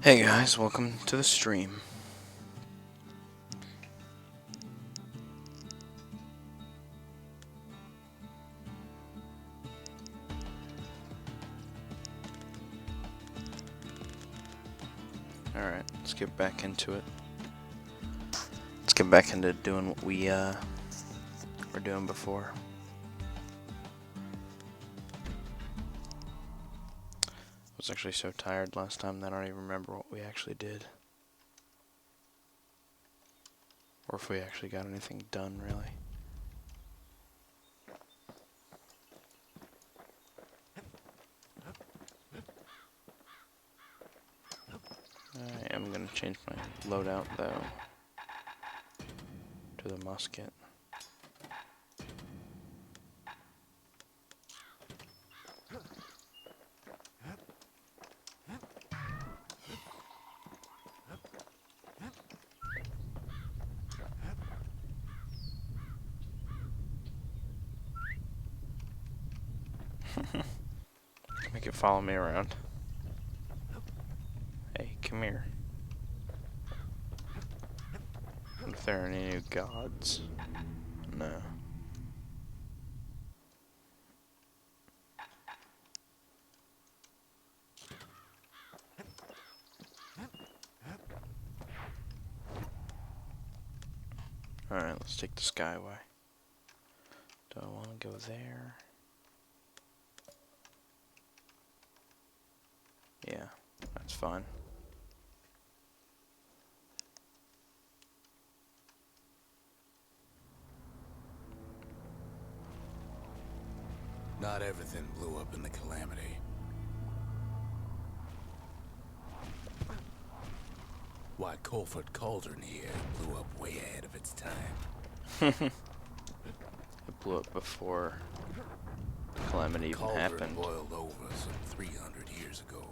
Hey guys, welcome to the stream. Alright, let's get back into it. Let's get back into doing what we were doing before. I was actually so tired last time that I don't even remember what we actually did. Or if we actually got anything done, really. I am going to change my loadout, though, to the musket. Make it follow me around. Hey, come here. If there are any new gods? No. Alright, let's take the skyway. Do I want to go there? Yeah, that's fine. Not everything blew up in the Calamity. Why, Colford Cauldron here blew up way ahead of its time. It blew up before the calamity even Cauldron happened. boiled over some 300 years ago.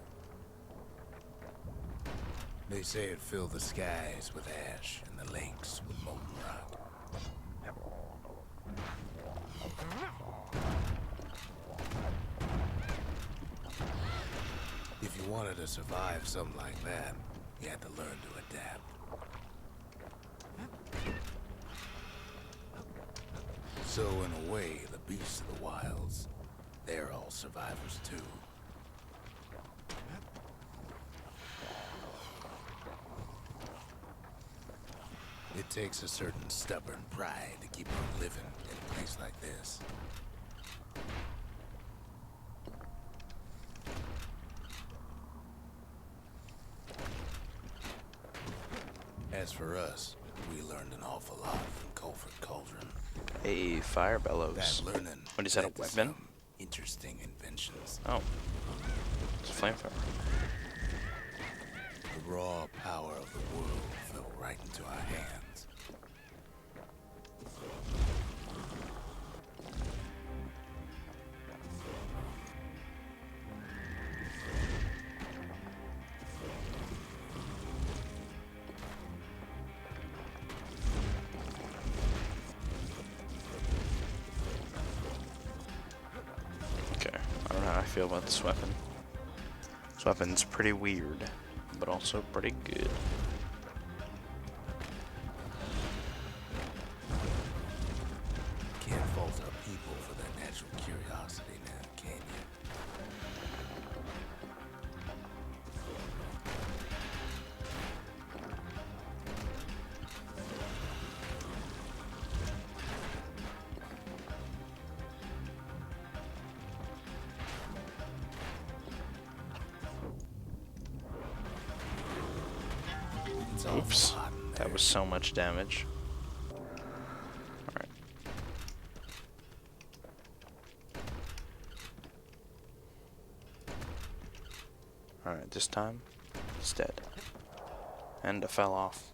They say it filled the skies with ash and the lakes with molten rock. If you wanted to survive something like that, you had to learn to adapt. So in a way, the beasts of the wilds, they're all survivors too. It takes a certain stubborn pride to keep on living in a place like this. As for us, we learned an awful lot from Colford Cauldron. A fire bellows. That learning What is that, a led to weapon? some interesting inventions. Oh. It's a flamethrower. The raw power of the world fell right into our hands. Okay, I don't know how I feel about this weapon. This weapon's pretty weird, but also pretty good. Can't fault our people for their natural curiosity now, can you? It's awful Oops, hot in that there. was so much damage. Alright. Alright, this time, it's dead. And I fell off.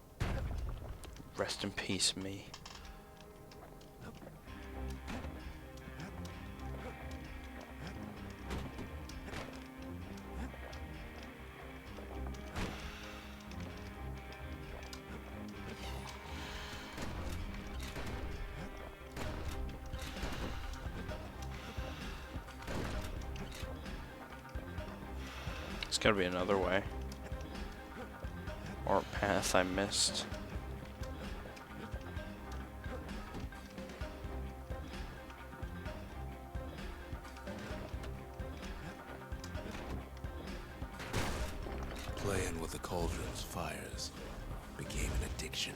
Rest in peace, me. There's gotta be another way. Or path I missed. Playing with the cauldron's fires became an addiction.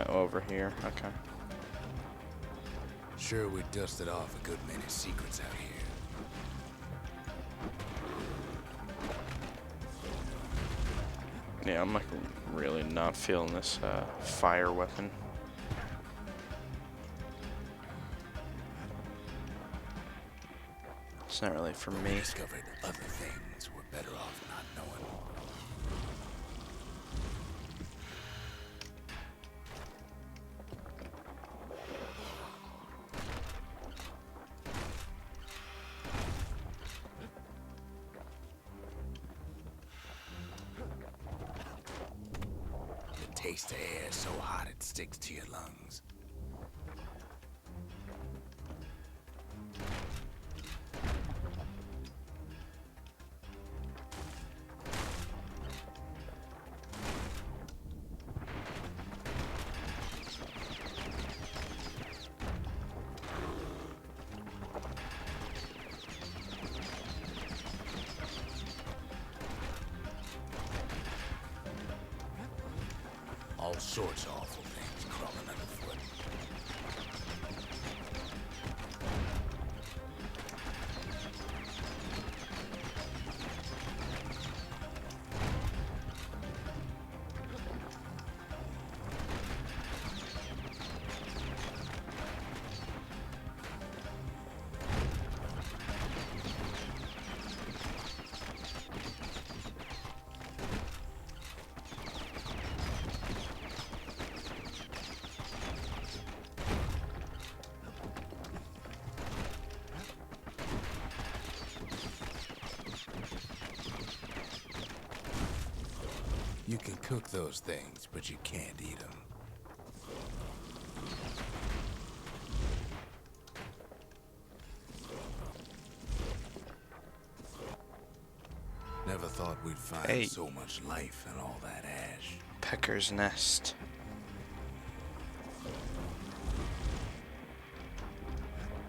Over here, okay. Sure, we dusted off a good many secrets out here. Yeah, I'm like really not feeling this fire weapon. It's not really for me. We discovered other things we're better off not knowing. Taste the air so hot it sticks to your lungs. All sorts of awful things crawling underfoot. You can cook those things, but you can't eat them. Never thought we'd find so much life in all that ash. Pecker's nest.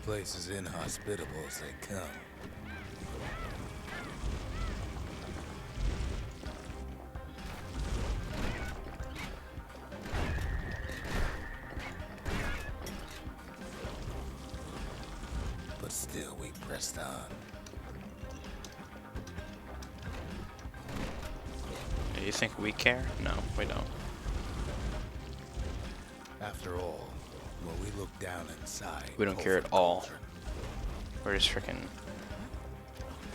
Place as inhospitable as they come. But still we pressed on. Do you think we care? No, we don't. After all, when we look down inside, We don't care at all. We're just freaking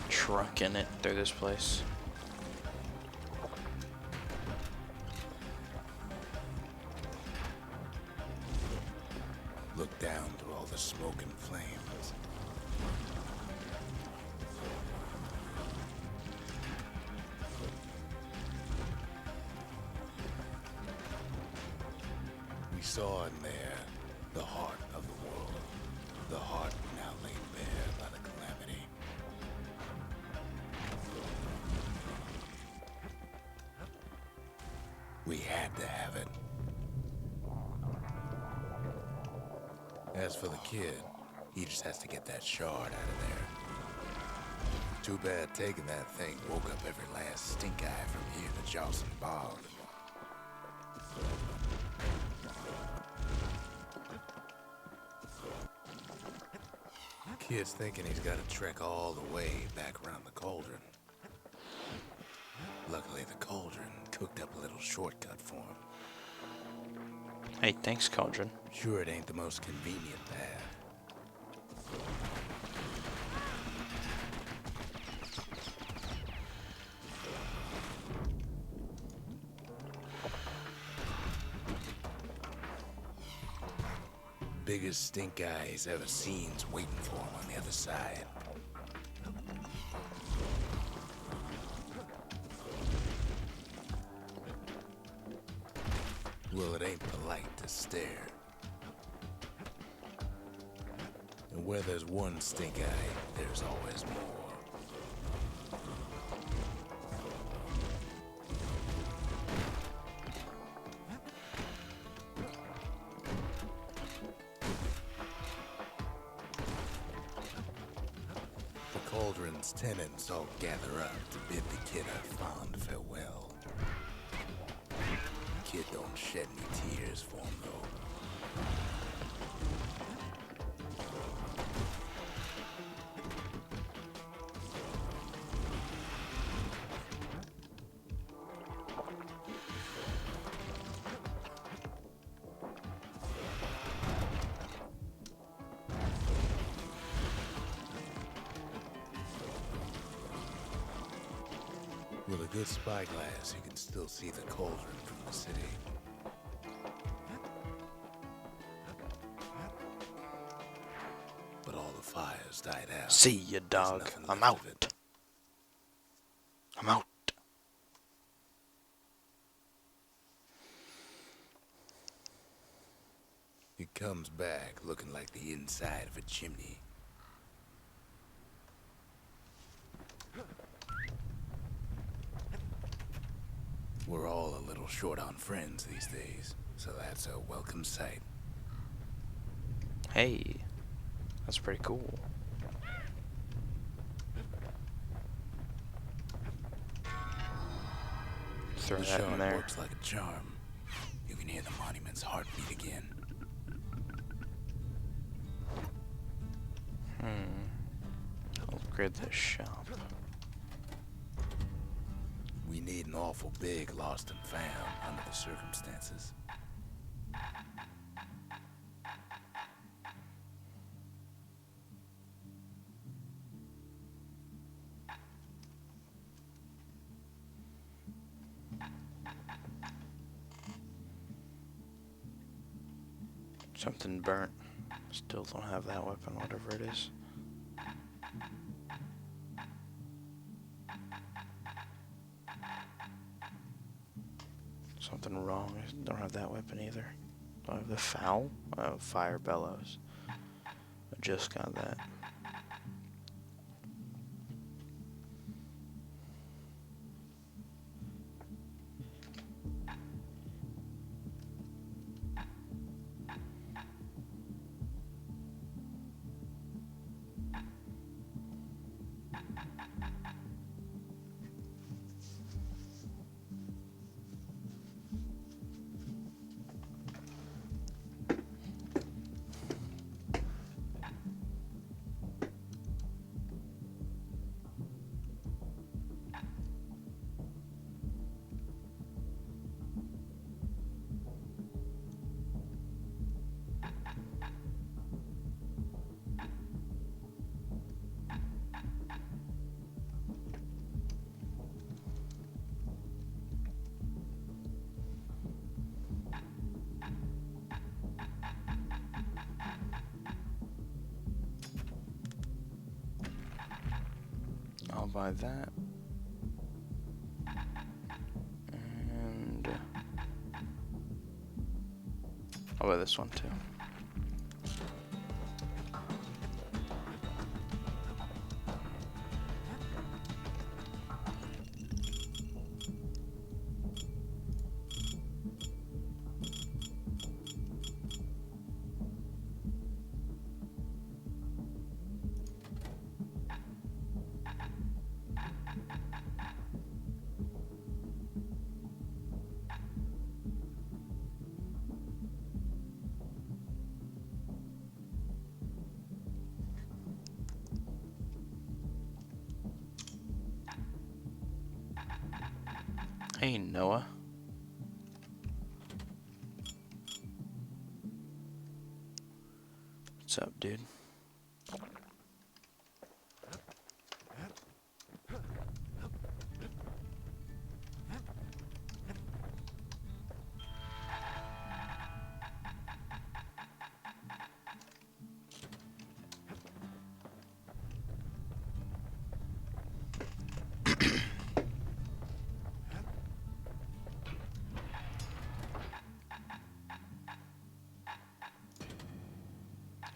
trucking it through this place. Look down through all the smoke and flames. We saw in there the heart of the world, the heart now laid bare by the calamity. We had to have it. As for the kid, he just has to get that shard out of there. Too bad taking that thing woke up every last stink eye from here to Johnson Bog. Kid's thinking he's got to trek all the way back around the cauldron. Luckily, the cauldron cooked up a little shortcut for him. Hey, thanks, Cauldron. Sure, it ain't the most convenient path. Biggest stink eye he's ever seen's waiting for him on the other side. Well, it ain't polite to stare. And where there's one stink eye, there's always more. The cauldron's tenants all gather up to bid the kid a fond farewell. The kid don't shed any tears for him, though. With a good spyglass, you can still see the cauldron from the city. But all the fires died out. See ya, dog. nothing I'm left of out. I'm out. He comes back looking like the inside of a chimney. We're all a little short on friends these days, so that's a welcome sight. Hey, that's pretty cool. Throw The that in shard there. works like a charm. You can hear the monument's heartbeat again. I'll upgrade this shop. We need an awful big lost and found under the circumstances. Something burnt. Still don't have that weapon, whatever it is. Something wrong. I don't have that weapon either. Don't have the foul? Oh, fire bellows. I just got that. I'll buy that. And I'll buy this one too. Hey, Noah. What's up, dude?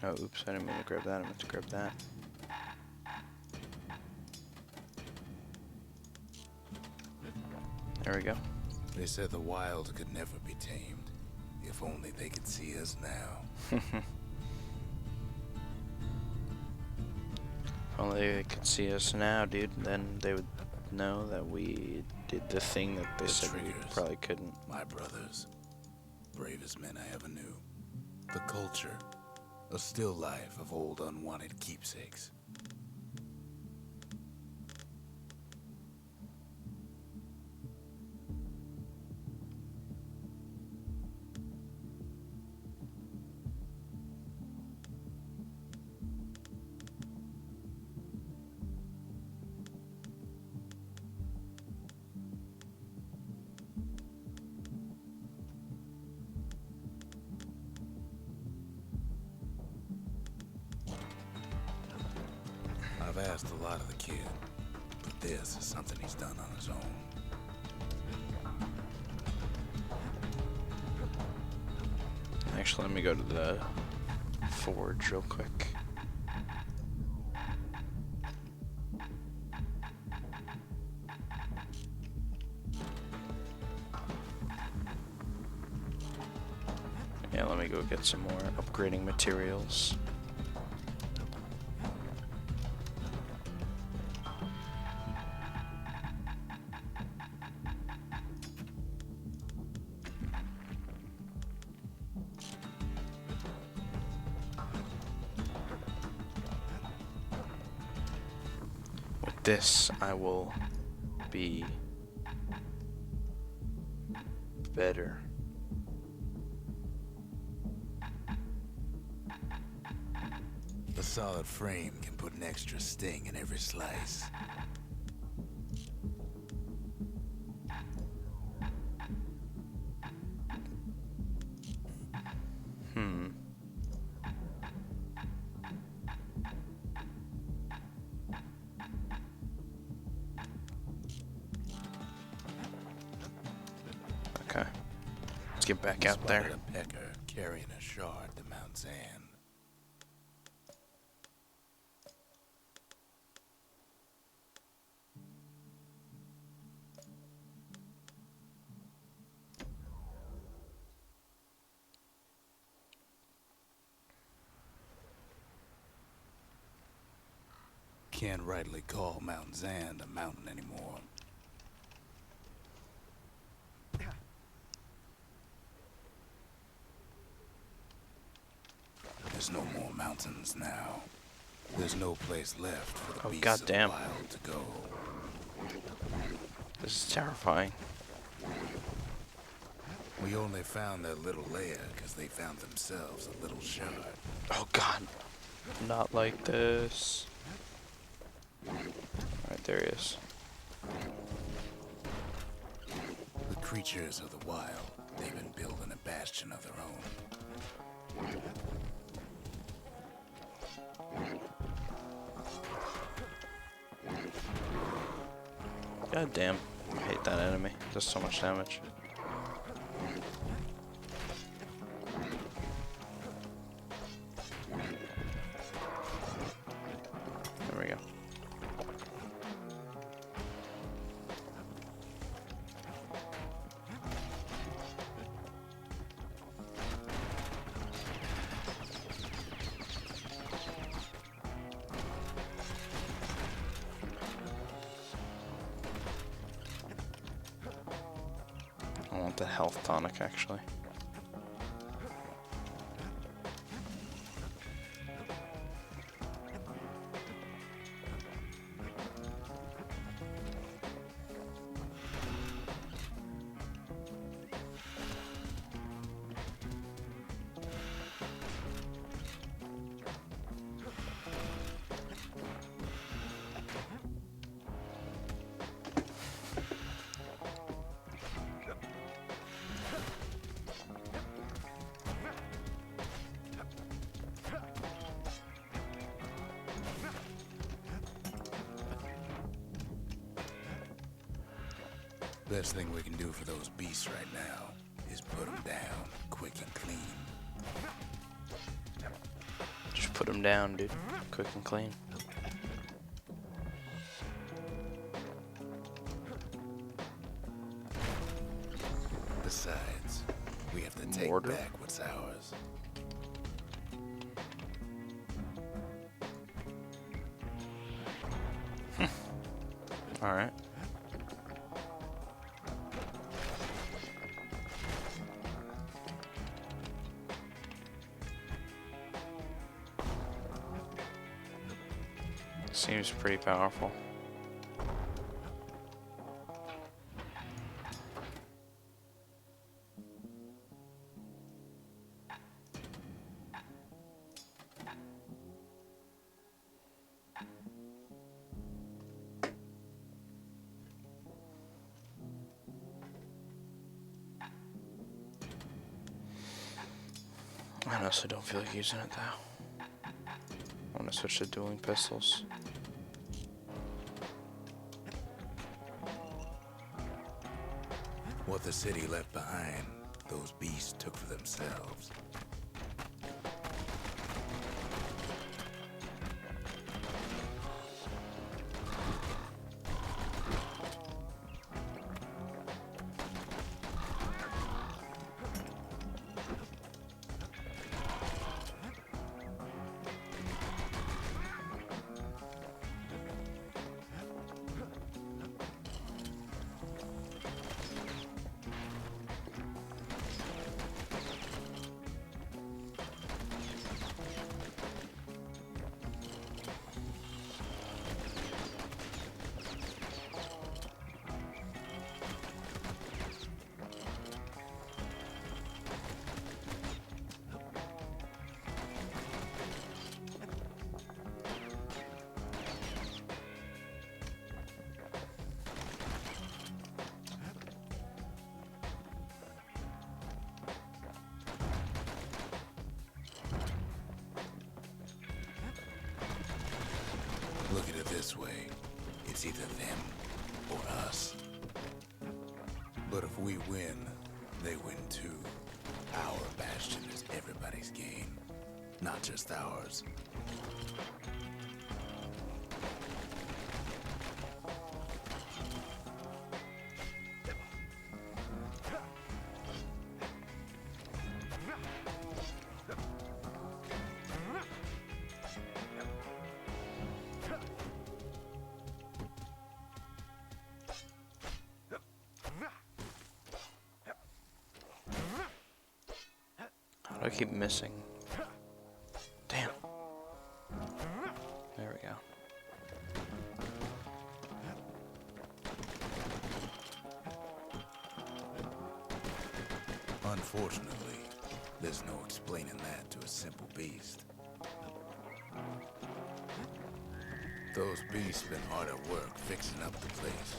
Oh, oops, I didn't mean to grab that. I meant to grab that. There we go. They said the wild could never be tamed. If only they could see us now. If only they could see us now, dude. Then they would know that we did the thing that they said we probably couldn't. My brothers. Bravest men I ever knew. The culture. A still life of old unwanted keepsakes. I've asked a lot of the kid, but this is something he's done on his own. Actually, let me go to the forge real quick. Yeah, let me go get some more upgrading materials. With this, I will be better. A solid frame can put an extra sting in every slice. Okay. Let's get back out there. Spotted a pecker carrying a shard to Mount Zan. Can't rightly call Mount Zan a mountain anymore. There's no more mountains now. There's no place left for the beasts of the goddamn. wild to go. This is terrifying. We only found that little lair because they found themselves a little shard. Oh god. Not like this. Alright, there he is. The creatures of the wild, they've been building a bastion of their own. God damn. I hate that enemy. Does so much damage. There we go. I want the health tonic, actually. Best thing we can do for those beasts right now is put them down quick and clean. Just put them down, dude. Quick and clean. Besides, we have to take Mortar? back what's ours. Alright. Seems pretty powerful. I honestly don't feel like using it though. I want to switch to dueling pistols. What the city left behind, those beasts took for themselves. Look at it this way. It's either them or us. But if we win, they win too. Our Bastion is everybody's game, not just ours. How do I keep missing? Damn. There we go. Unfortunately, there's no explaining that to a simple beast. Those beasts been hard at work fixing up the place.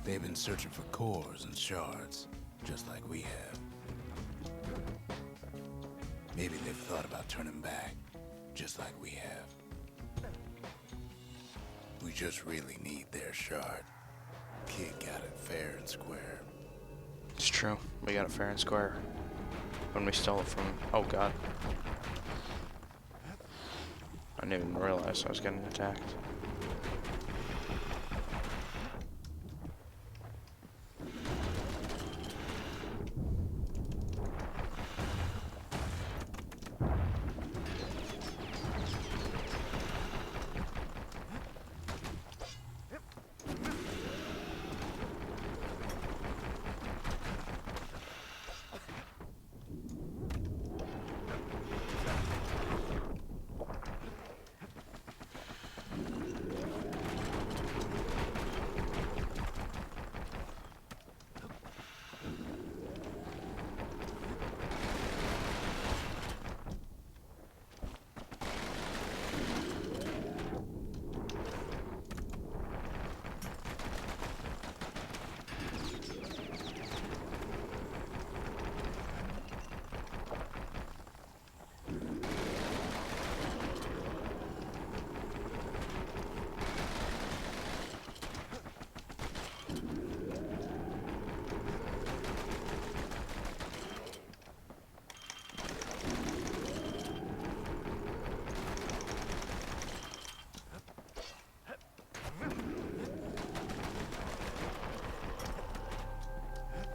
They've been searching for cores and shards, just like we have. Maybe they've thought about turning back, just like we have. We just really need their shard. Kid got it fair and square. It's true. We got it fair and square. When we stole it from... Oh god. I didn't even realize I was getting attacked.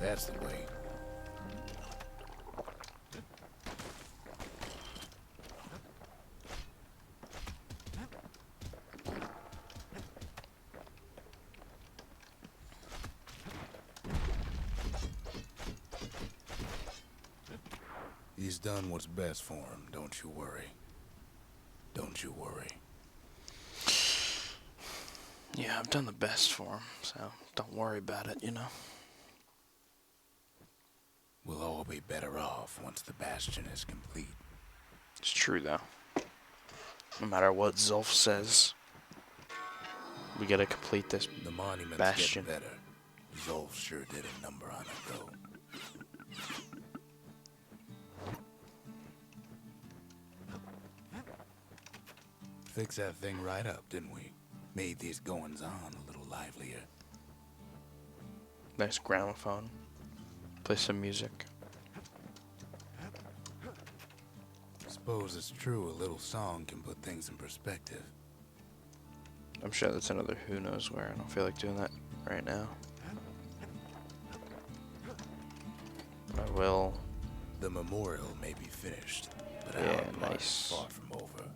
That's the way. He's done what's best for him, don't you worry. Don't you worry. Yeah, I've done the best for him, so don't worry about it, you know? We'll all be better off once the Bastion is complete. It's true, though. No matter what Zulf says, we gotta complete this The monument's Bastion. getting better. Zolf sure did a number on it, though. Fixed that thing right up, didn't we? Made these goings-on a little livelier. Nice gramophone. Play some music. Suppose it's true a little song can put things in perspective. I'm sure that's another who knows where. I don't feel like doing that right now. I will. The memorial may be finished, but Yeah, our part nice. is far from over.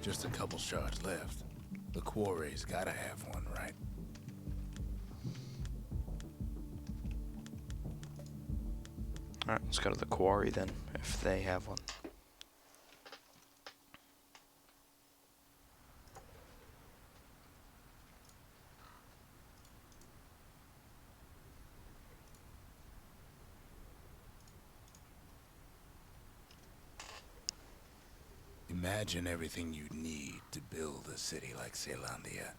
Just a couple shards left. The quarry's gotta have one, right? Alright, let's go to the quarry then, if they have one. Imagine everything you'd need to build a city like Caelondia.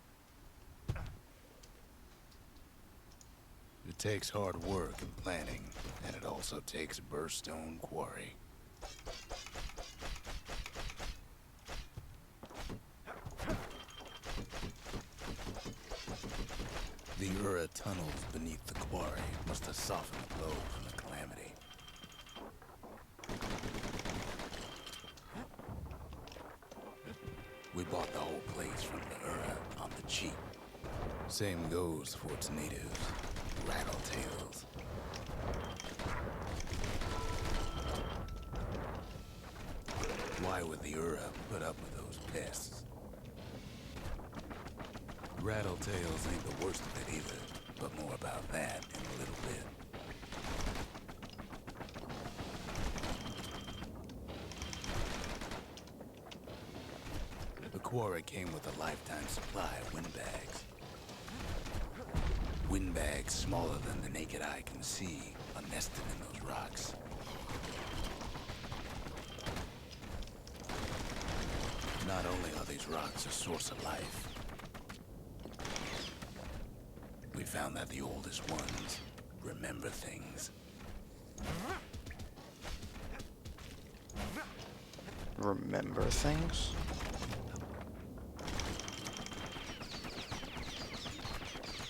It takes hard work and planning, and it also takes a burstone quarry. The Ura tunnels beneath the quarry must have softened the blow from the calamity. We bought the whole place from the Ura on the cheap. Same goes for its natives, Rattletails. Why would the Ura put up with those pests? Rattletails ain't the worst of it either, but more about that in a little bit. The quarry came with a lifetime supply of windbags. Windbags smaller than the naked eye can see are nested in those rocks. Not only are these rocks a source of life, we found that the oldest ones remember things. Remember things?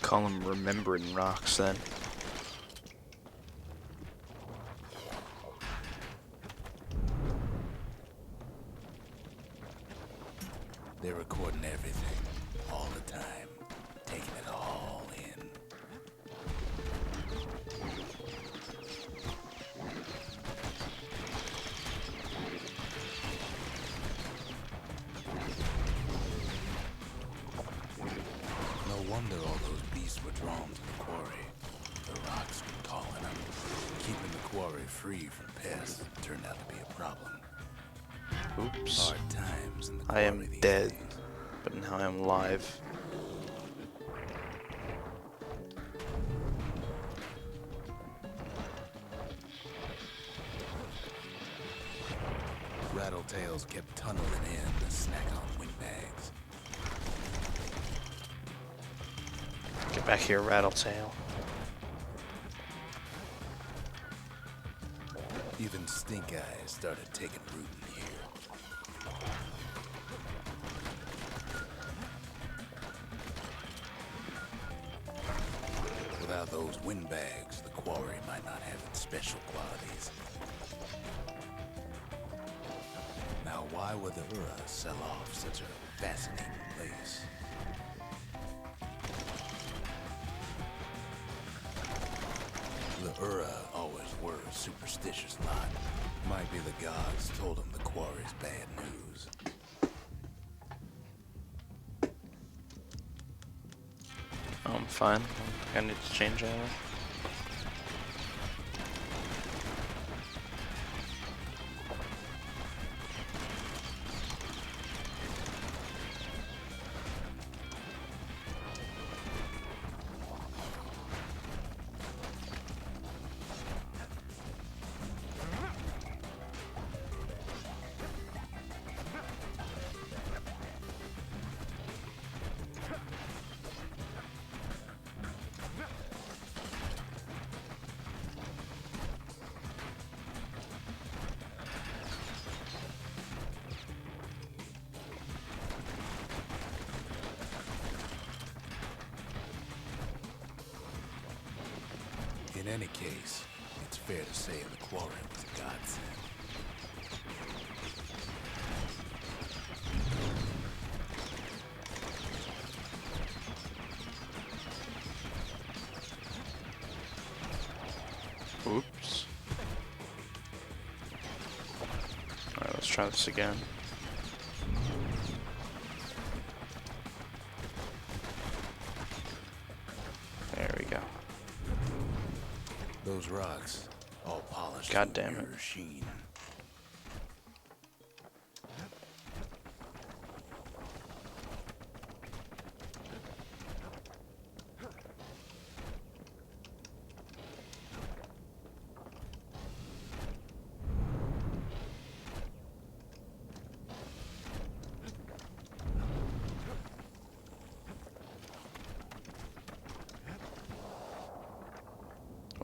Call them remembering rocks then. They're recording everything, all the time, taking it all in. No wonder all those beasts were drawn to the quarry. The rocks were calling them. Keeping the quarry free from pests turned out to be a problem. Oops. Hard times in the I quarry am these dead, days. but now I am live. Rattletails kept tunneling in to snack on windbags. Get back here, Rattletail. Even stink eyes started taking root in here. Without those windbags, the quarry might not have its special qualities. Now, why would the Ura sell off such a fascinating place? The Ura always were a superstitious lot. Might be the gods told them the quarry's bad news. Oh, I'm fine. I need to change out. In any case, it's fair to say the quarry was a godsend. Oops. Alright, let's try this again. There we go. Those rocks, all polished. God damn it. Sheen.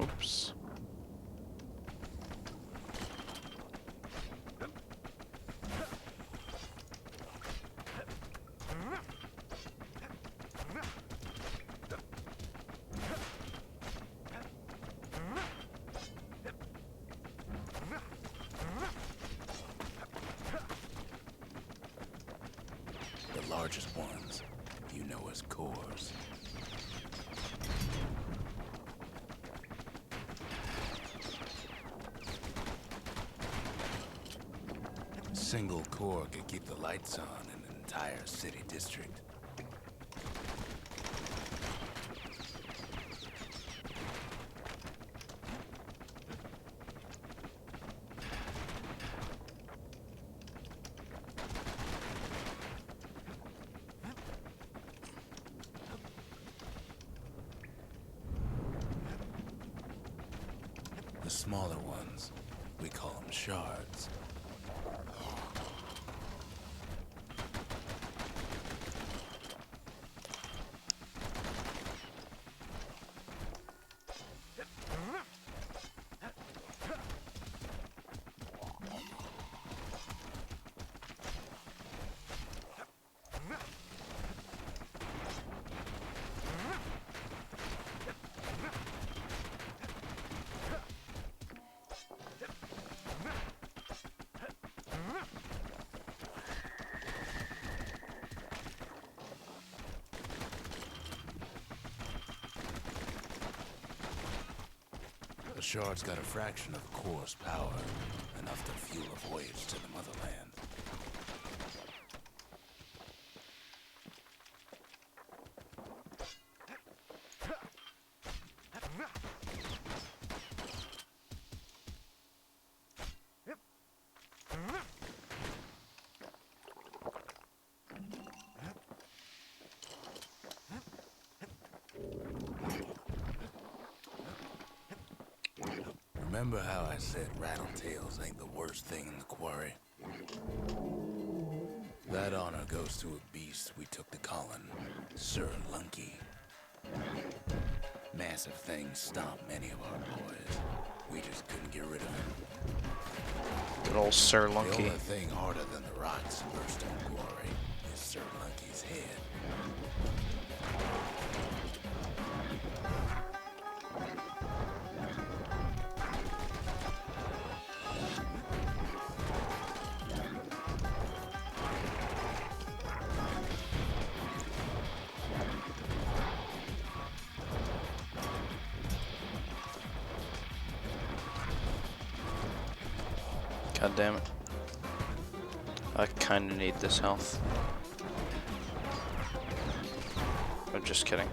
Oops. The largest ones, you know as cores. A single core could keep the lights on in an entire city district. The smaller ones, we call them shards. The shard's got a fraction of the core's power, enough to fuel a voyage to the motherland. Remember how I said rattletails ain't the worst thing in the quarry? That honor goes to a beast we took to Colin, Sir Lunky. Massive things stomped many of our boys. We just couldn't get rid of him. Good old Sir The Lunky. only thing harder than the rocks in Bastion glory is Sir Lunky's head. God damn it. I kinda need this health. Oh, just kidding.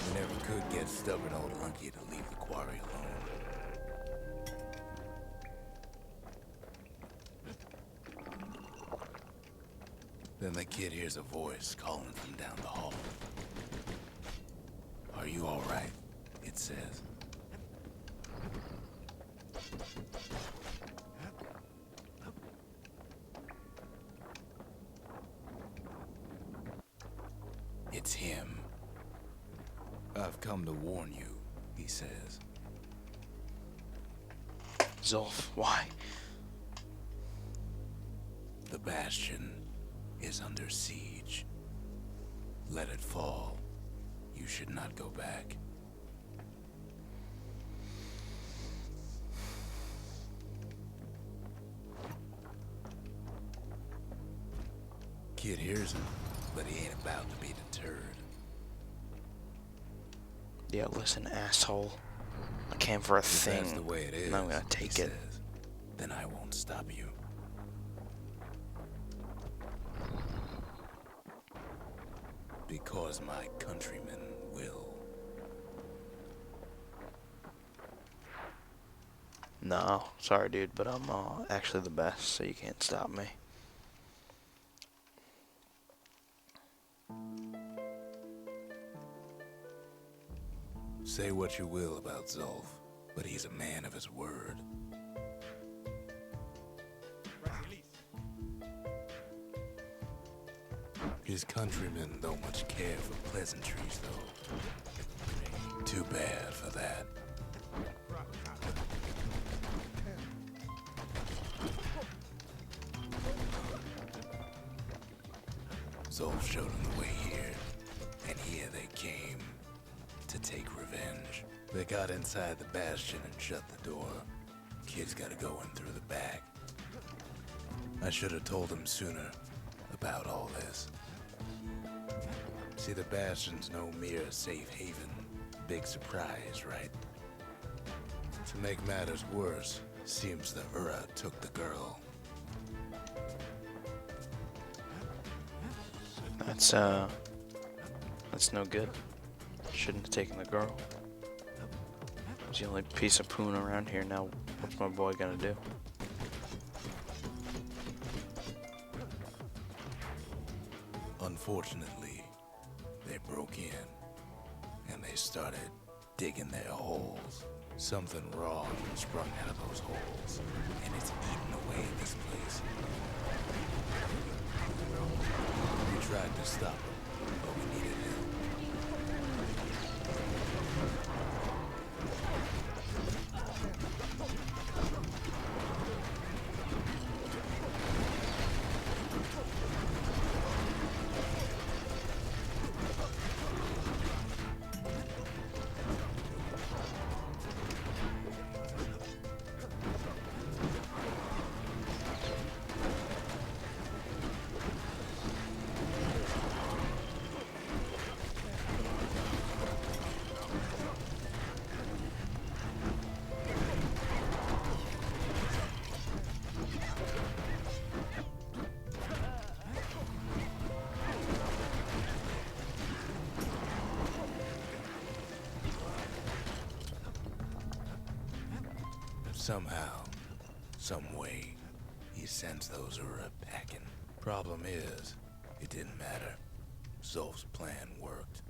We never could get stubborn old Lunky to leave the quarry alone. Then the kid hears a voice calling from down the hall. "Are you all right?" it says. It's him. "I've come to warn you," he says. Zolf, why? "The Bastion is under siege. Let it fall. You should not go back." Kid hears him, but he ain't about to be deterred. Yeah, listen, asshole. I came for a "If thing, that's the way it is," and I'm gonna he take it. says, "then I won't stop you." "Because my countrymen will." No, sorry, dude, but I'm actually the best, so you can't stop me. Say what you will about Zolf, but he's a man of his word. His countrymen don't much care for pleasantries, though. Too bad for that. Zolf showed him the way here, and here they came to take revenge. They got inside the Bastion and shut the door. Kid's gotta go in through the back. I should have told him sooner about all this. See, the Bastion's no mere safe haven. Big surprise, right? To make matters worse, seems the Ura took the girl. That's no good. Shouldn't have taken the girl. He's the only piece of poon around here now. What's my boy gonna do? Unfortunately, they broke in, and they started digging their holes. Something wrong sprung out of those holes, and it's eating away at this place. We tried to stop them, but we needed help. Somehow, some way, he sends those Ura packing. Problem is, it didn't matter. Zolf's plan worked.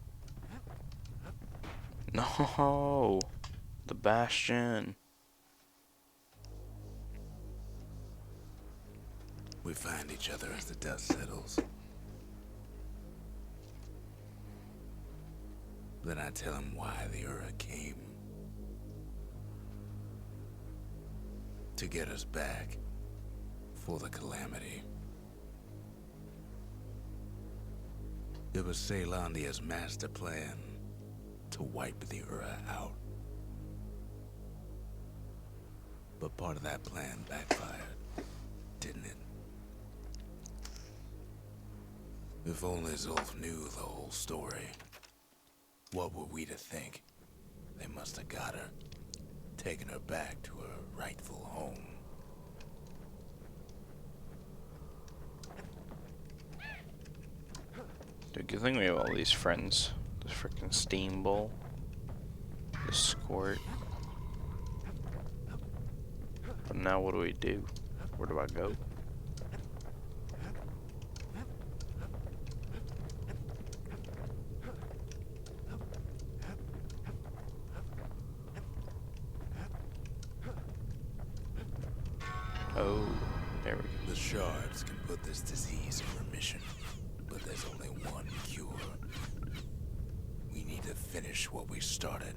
No, the Bastion. We find each other as the dust settles. Then I tell him why the Ura came. To get us back. For the Calamity. It was Caelondia's master plan to wipe the Ura out. But part of that plan backfired, didn't it? If only Zolf knew the whole story. What were we to think? They must have got her, taken her back to her rightful home. Dude, good thing we have all these friends. The frickin' steam bowl. The squirt. But now what do we do? Where do I go? Oh, there we go. The shards can put this disease in remission, but there's only one cure. We need to finish what we started.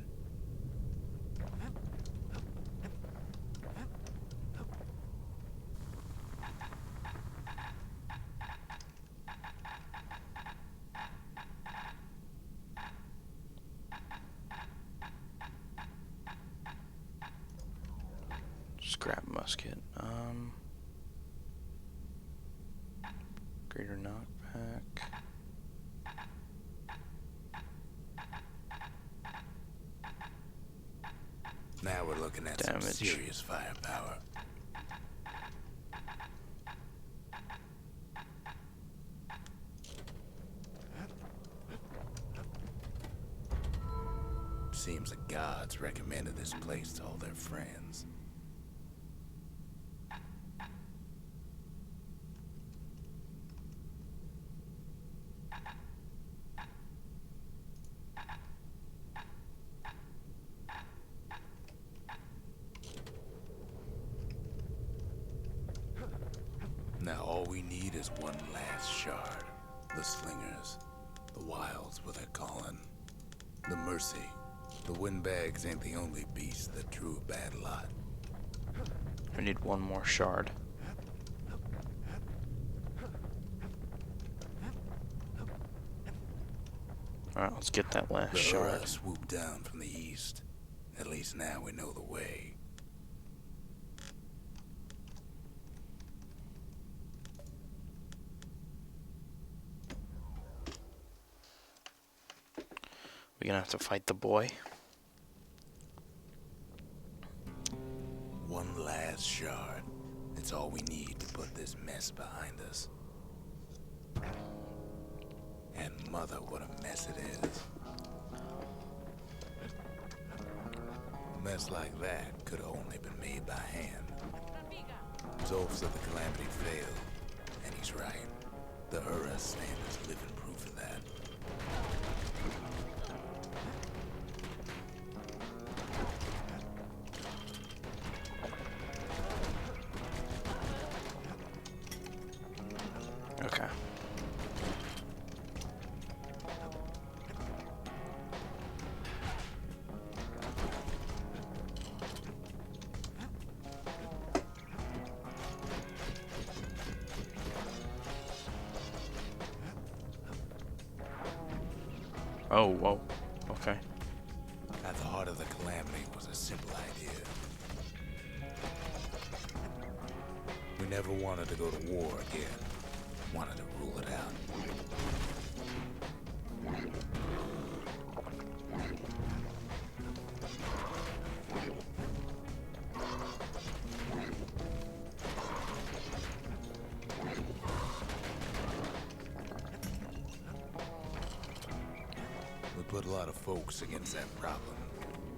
Just grab a musket. Greater knockback. Now we're looking at some Damage. serious firepower. Seems the gods recommended this place to all their friends. Now all we need is one last shard. The slingers. The wilds, what they're calling. The mercy. The windbags ain't the only beast that drew a bad lot. We need one more shard. Alright, let's get that last The shard. Ura swooped down from the east. At least now we know the way. We're gonna have to fight the boy. One last shard. It's all we need to put this mess behind us. And mother, what a mess it is. A mess like that could have only been made by hand. Zolf said the Calamity failed, and he's right. The Ura stand is living proof of that. Okay. Oh, whoa. Okay. At the heart of the Calamity was a simple idea. We never wanted to go to war again. Wanted to rule it out. We put a lot of folks against that problem.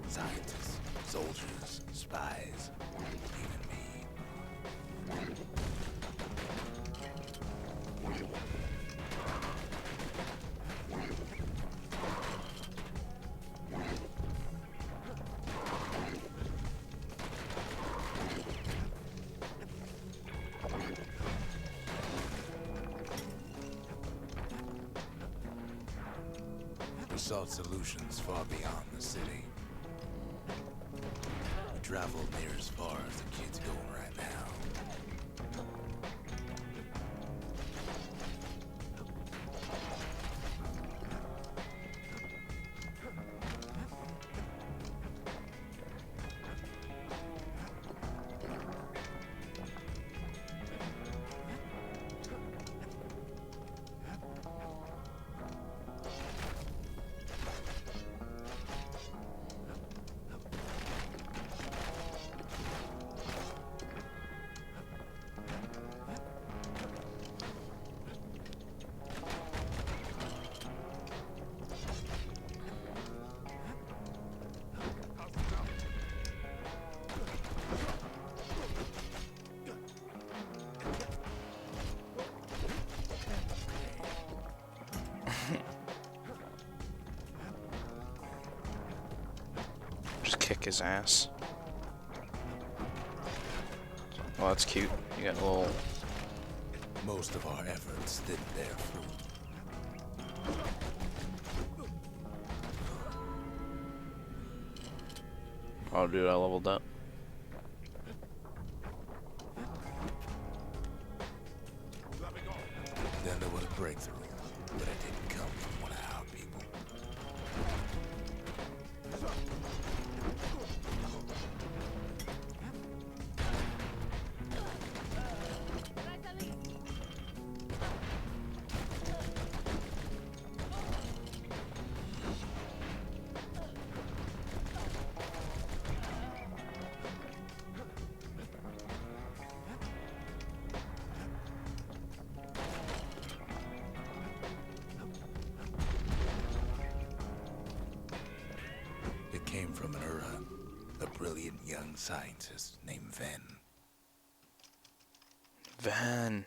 Scientists, Soldiers, spies, even me. We sought solutions far beyond the city. We traveled near as far as the kid's going right now. Just kick his ass. Well, that's cute. You got a little... Most of our efforts didn't bear fruit. Oh, dude, I leveled up. Then there was a breakthrough, but it didn't come from one of our people. It came from an Ura, a brilliant young scientist named Ven. Van.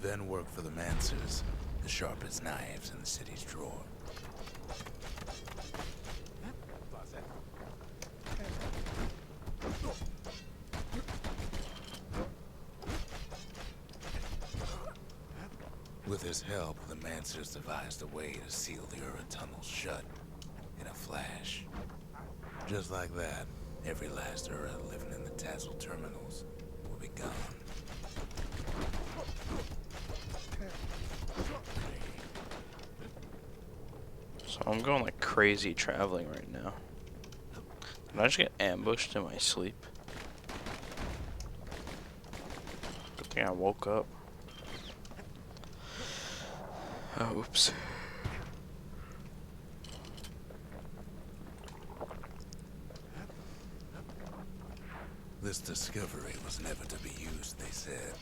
Ven worked for the Mancers, the sharpest knives in the city's drawer. With his help, the Mancers devised a way to seal the Ura tunnels shut in a flash. Just like that, every last Ura living in the Tassel terminals will be gone. So I'm going like crazy traveling right now. Did I just get ambushed in my sleep? Good thing I woke up. Oh, oops. This discovery was never to be used, they said,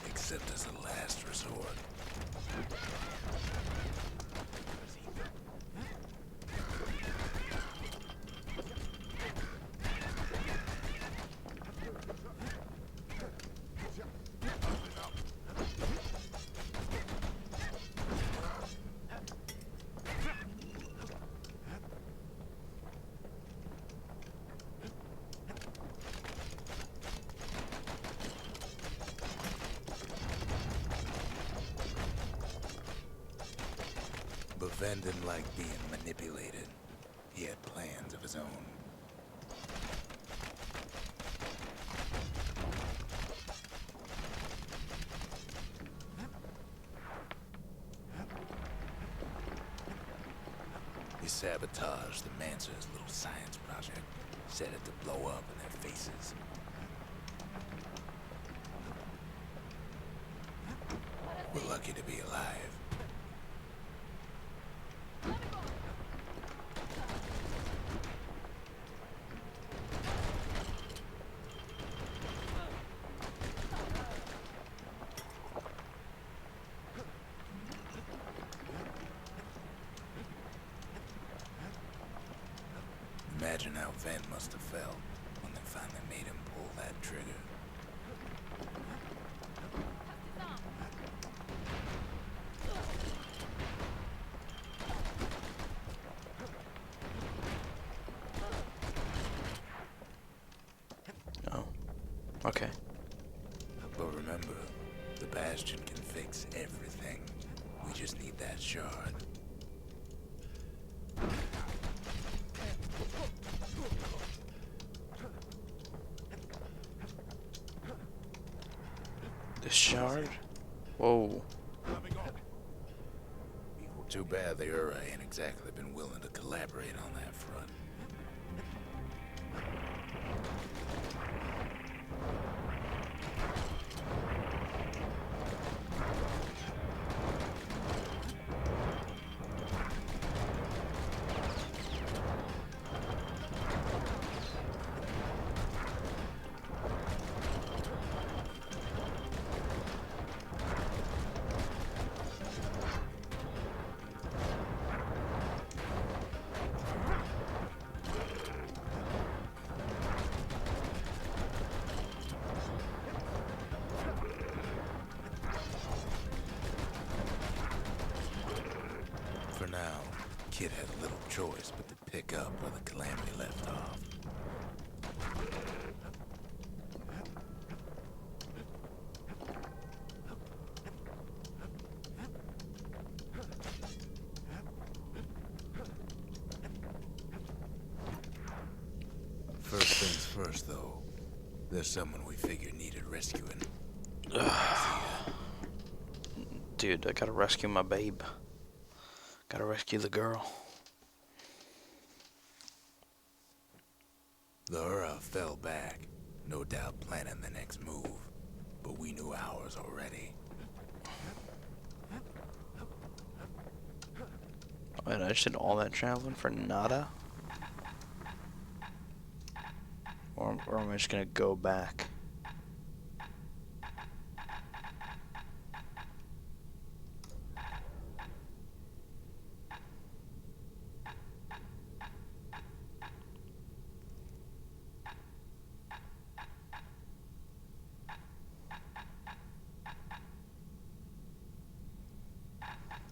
except as a last resort. But Ven didn't like being manipulated. He had plans of his own. He sabotaged the Mancer's little science project, set it to blow up in their faces. We're lucky to be alive. imagine how Van must have felt when they finally made him pull that trigger. Oh. Okay. But remember, the Bastion can fix everything. We just need that shard. The shard? Whoa. Too bad the Ura ain't exactly been willing to collaborate on that front. For now, Kid had little choice but to pick up where the Calamity left off. First things first, though. There's someone we figured needed rescuing. Dude, I gotta rescue my babe. Gotta rescue the girl. The Ura fell back, no doubt planning the next move, but we knew ours already. Wait, I just did all that traveling for nada? Or am I just gonna go back?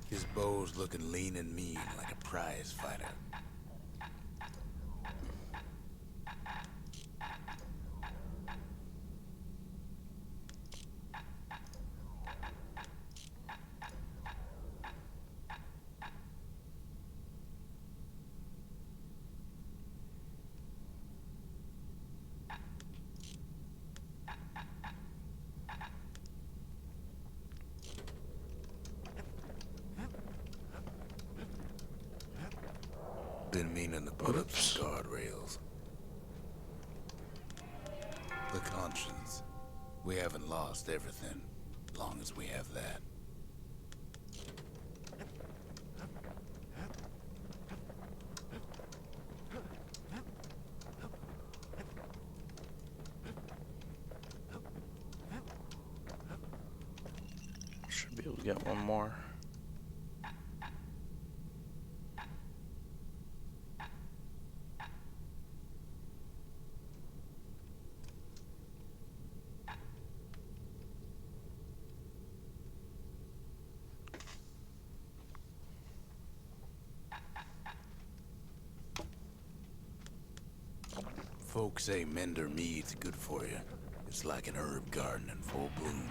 His bow's looking lean and mean like a prize fighter. Been meaning to put up some guardrails. The conscience. We haven't lost everything, long as we have that. Should be able to get one more. Folks say Mender mead's good for you. It's like an herb garden in full bloom.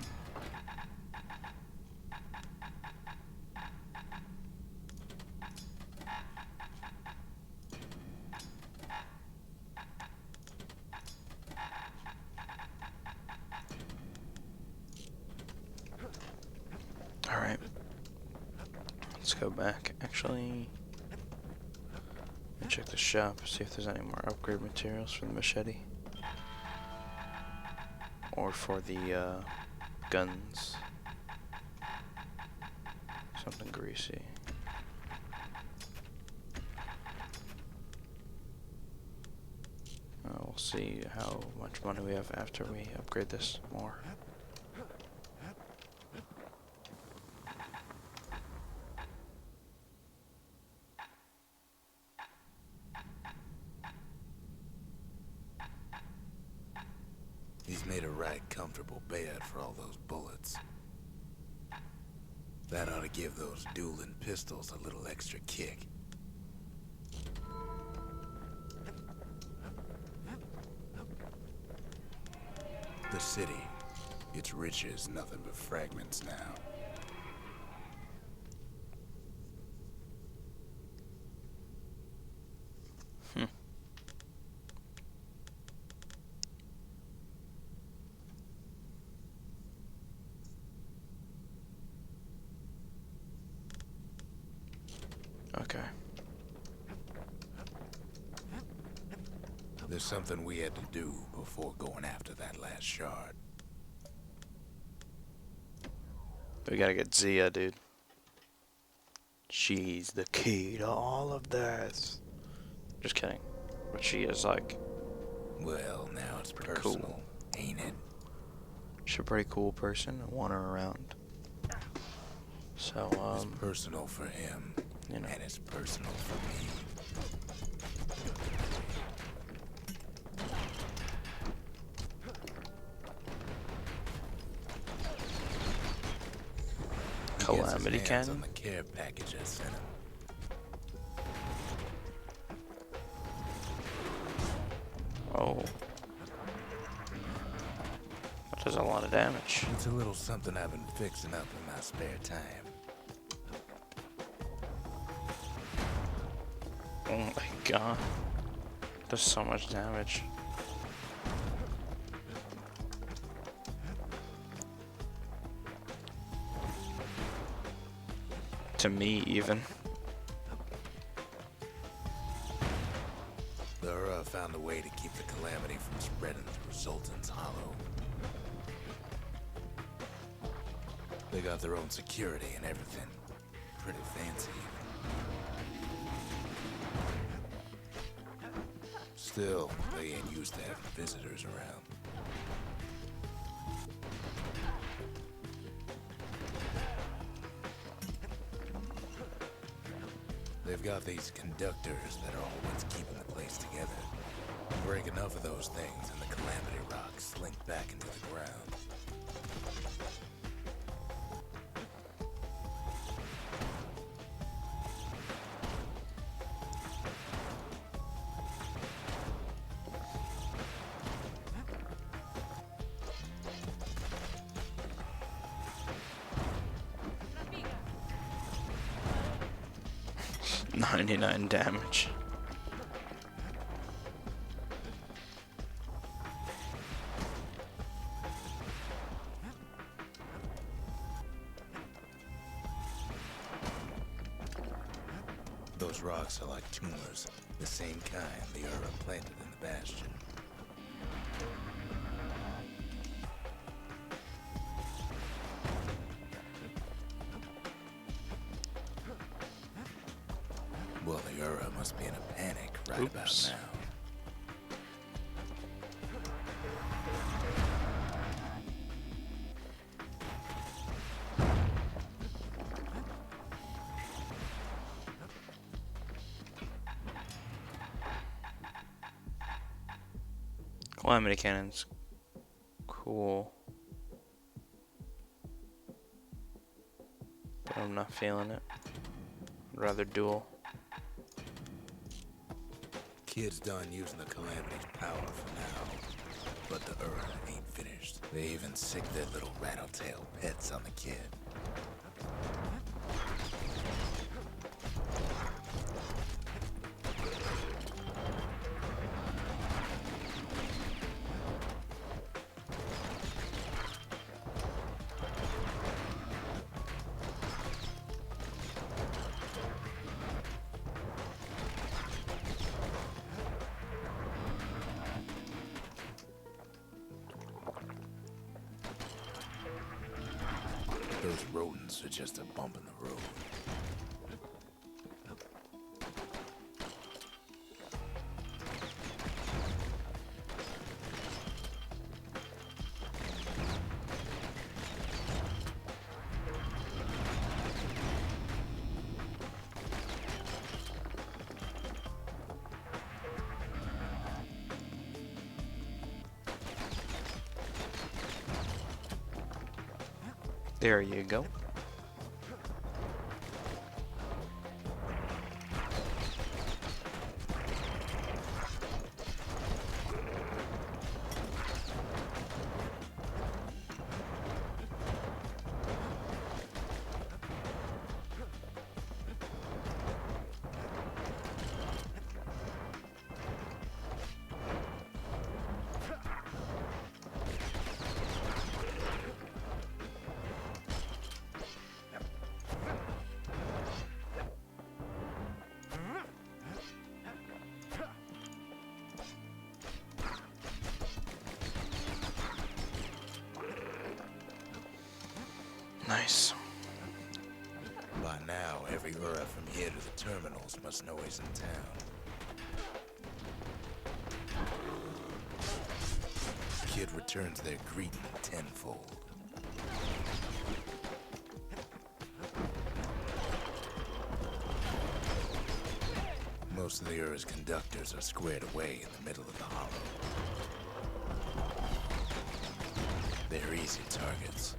Alright. Let's go back. Actually, let me check the shop, see if there's any more upgrade materials for the machete. Or for the guns. Something greasy. We'll see how much money we have after we upgrade this more. made a right comfortable bed for all those bullets. That ought to give those dueling pistols a little extra kick. The city, its riches nothing but fragments now. Okay. There's something we had to do before going after that last shard. We gotta get Zia, dude. She's the key to all of this. Just kidding. But she is like Well, now it's pretty personal, cool. ain't it? She's a pretty cool person. I want her around. So, It's personal for him, you know. and it's personal for me. Calamity He gets his hands Cannon? on the care package I sent him. Oh. That does a lot of damage. It's a little something I've been fixing up in my spare time. Oh my god. Does so much damage. To me, even. The found a way to keep the calamity from spreading through Sultan's Hollow. They got their own security and everything. Pretty fancy. Still, they ain't used to having visitors around. They've got these conductors that are always keeping the place together. Break enough of those things and the calamity rocks slink back into the ground. $99 damage. Those rocks are like tumors, the same kind the Ura planted in the Bastion. Well, the Ura must be in a panic right Oops. about now. Calamity Cannon's cool. But I'm not feeling it. I'd rather duel. Kid's done using the calamity's power for now. But the Ura ain't finished. They even sick their little rattletail pets on the kid. Those rodents are just a bump in the road. There you go. Nice. By now, every Ura from here to the terminals must know he's in town. Kid returns their greeting tenfold. Most of the Ura's conductors are squared away in the middle of the hollow. They're easy targets.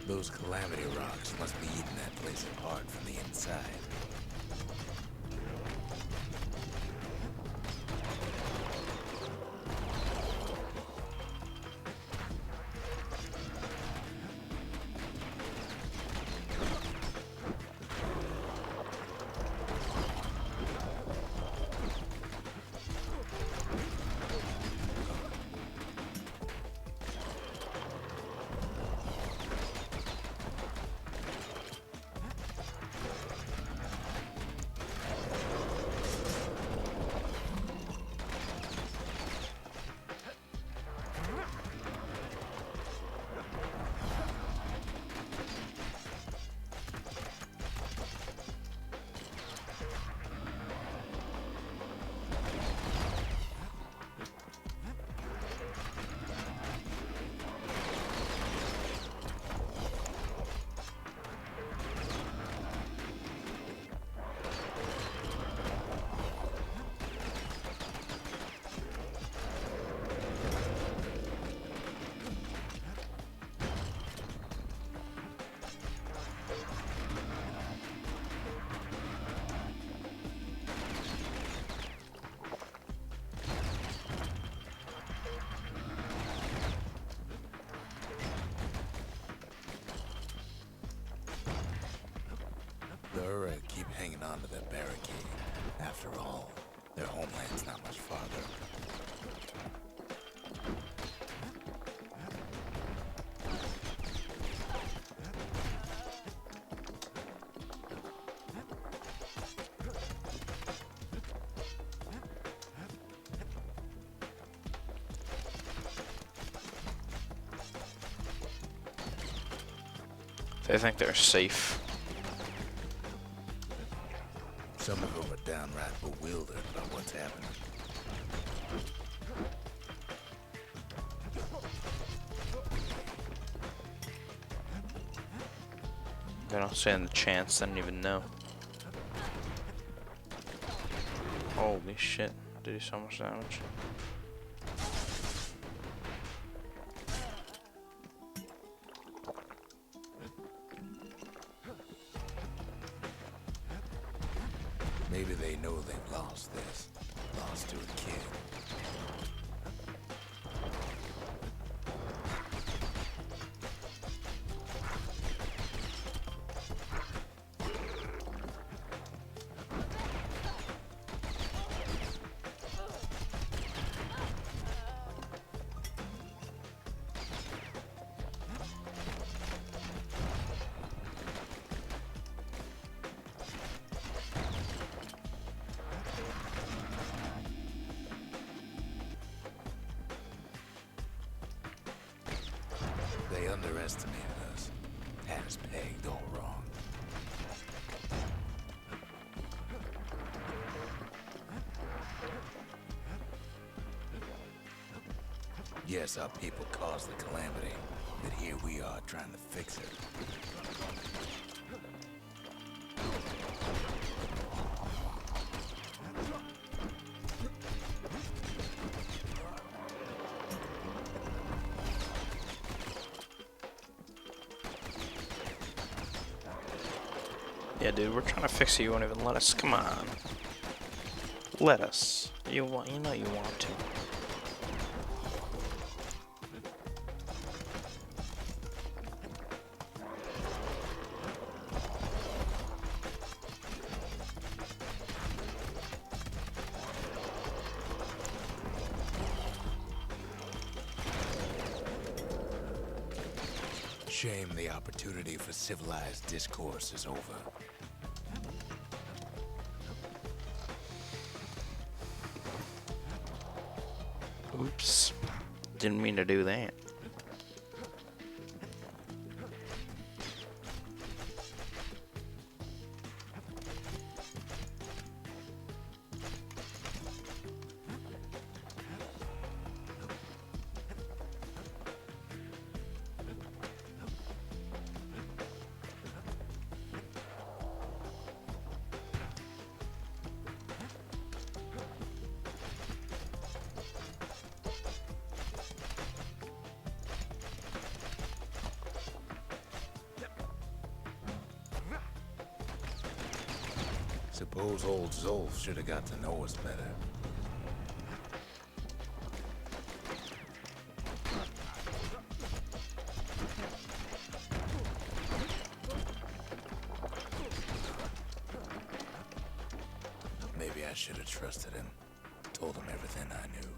Those calamity rocks must be eating that place apart from the inside. The Ura keep hanging on to their barricade. After all, their homeland's not much farther. They think they're safe. Some of them are downright bewildered about what's happening. They don't stand the chance, they don't even know. Holy shit, did he so much damage? Maybe they know they've lost this. Lost to a kid. They underestimated us. Had us pegged all wrong. Yes, our people caused the calamity, but here we are trying to fix it. Yeah, dude, we're trying to fix it. You won't even let us. Come on. Let us. You know you want to. Shame the opportunity for civilized discourse is over. Oops. Didn't mean to do that. Suppose old Zolf should have got to know us better. Maybe I should have trusted him. Told him everything I knew.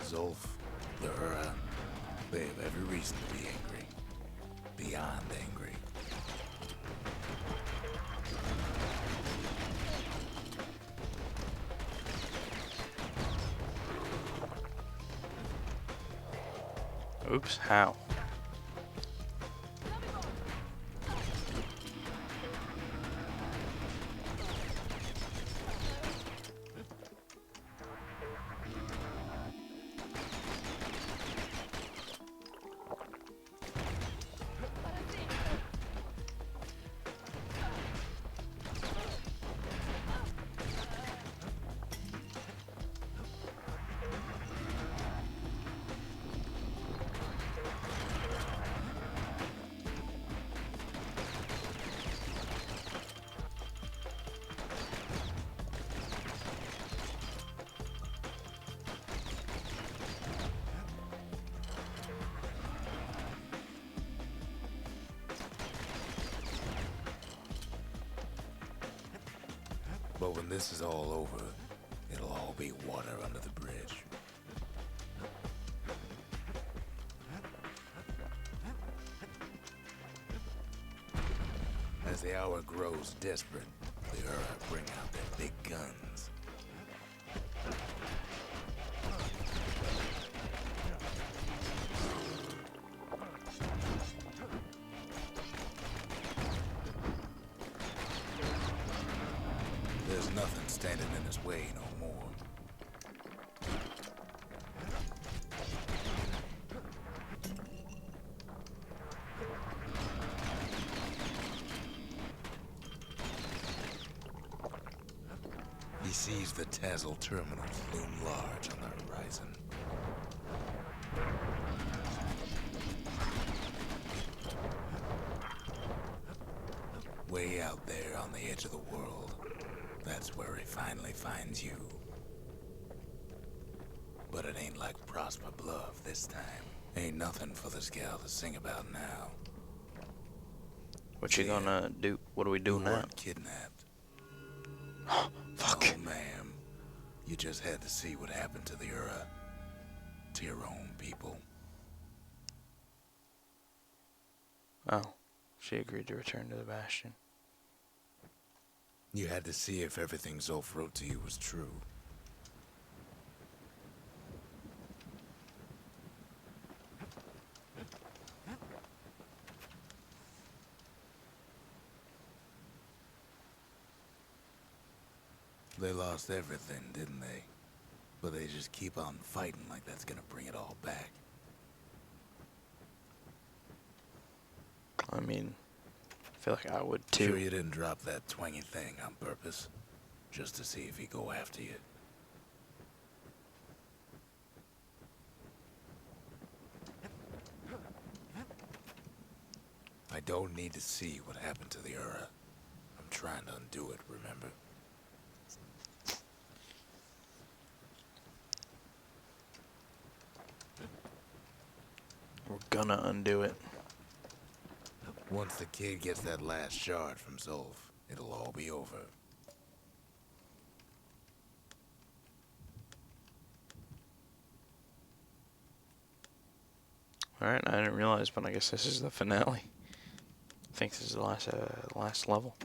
Zolf, the Ura, they have every reason to be angry. Beyond angry. Oops, how? But when this is all over, it'll all be water under the bridge. As the hour grows desperate, the Ura bring out their big guns. There's nothing standing in his way no more. He sees the Tazl terminals loom large on the horizon. way out there on the edge of the world. That's where he finally finds you. But it ain't like Prosper Bluff this time. Ain't nothing for this gal to sing about now. What you gonna do? What do we do You now? weren't kidnapped. Fuck. No, ma'am. You just had to see what happened to the Ura. To your own people. Oh, she agreed to return to the Bastion. You had to see if everything Zolf wrote to you was true. They lost everything, didn't they? But they just keep on fighting like that's gonna bring it all back. I mean, I feel like I would too. Sure you didn't drop that twangy thing on purpose? Just to see if he'd go after you? I don't need to see what happened to the Ura. I'm trying to undo it, remember? We're gonna undo it. Once the kid gets that last shard from Zolf, it'll all be over. Alright, I didn't realize, but I guess this is the finale. I think this is the last level.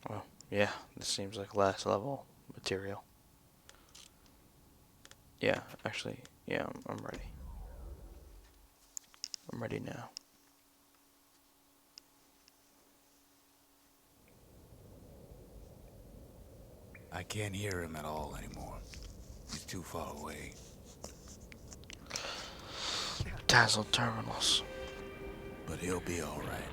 Well, yeah, this seems like last level material. Yeah, actually, yeah, I'm ready. I'm ready now. I can't hear him at all anymore. He's too far away. Dazzled terminals. But he'll be all right.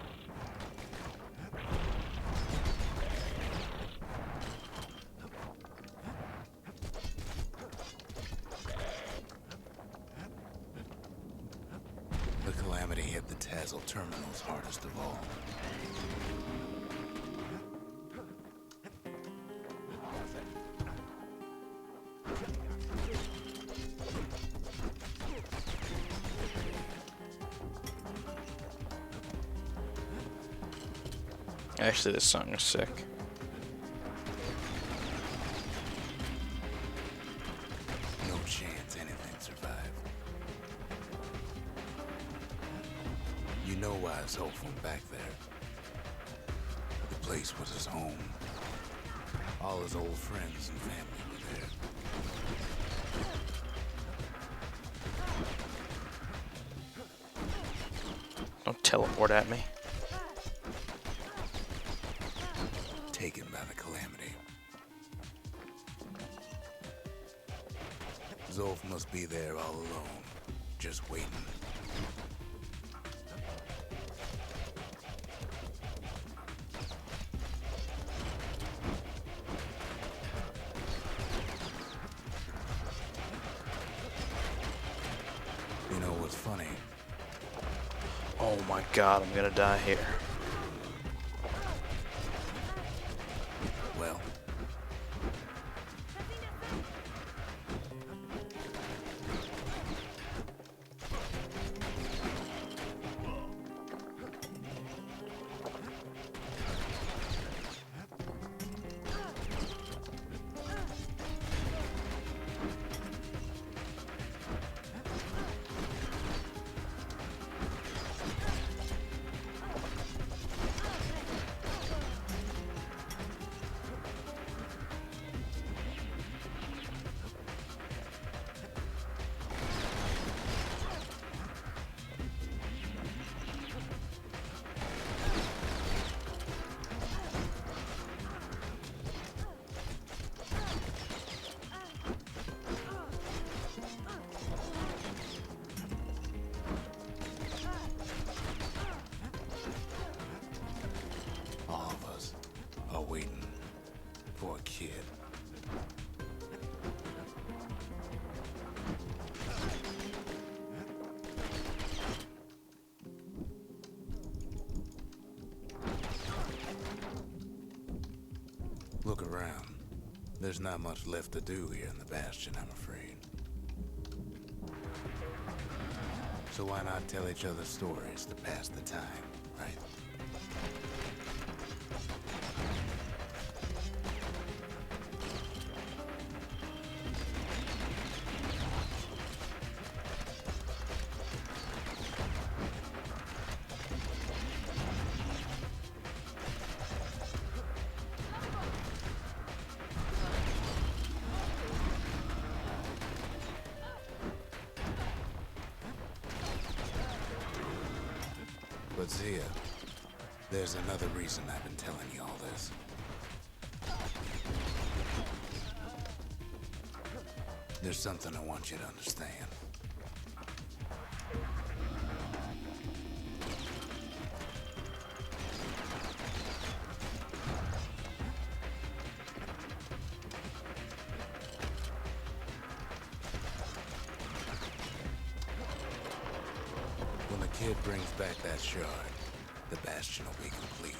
The Calamity hit the Tazzle terminals hardest of all. Actually, this song is sick. No chance anything survived. You know why Zolf went back there. The place was his home. All his old friends and family were there. Don't teleport at me. Taken by the Calamity. Zolf must be there all alone, just waiting. You know what's funny? Oh my god, I'm gonna die here. Well, There's not much left to do here in the Bastion, I'm afraid. So why not tell each other stories to pass the time, right? But Zia, there's another reason I've been telling you all this. There's something I want you to understand. When the kid brings back that shard, the Bastion will be complete.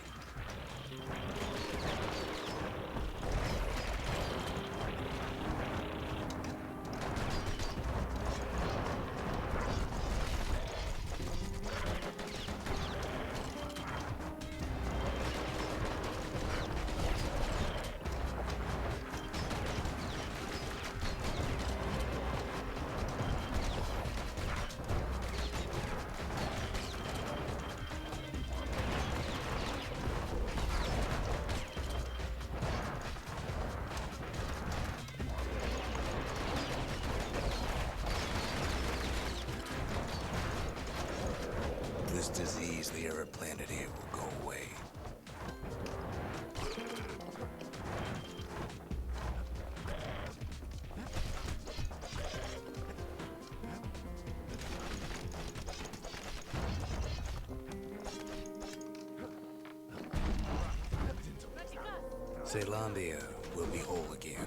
This disease the Arab planted here will go away. Zealandia will be whole again.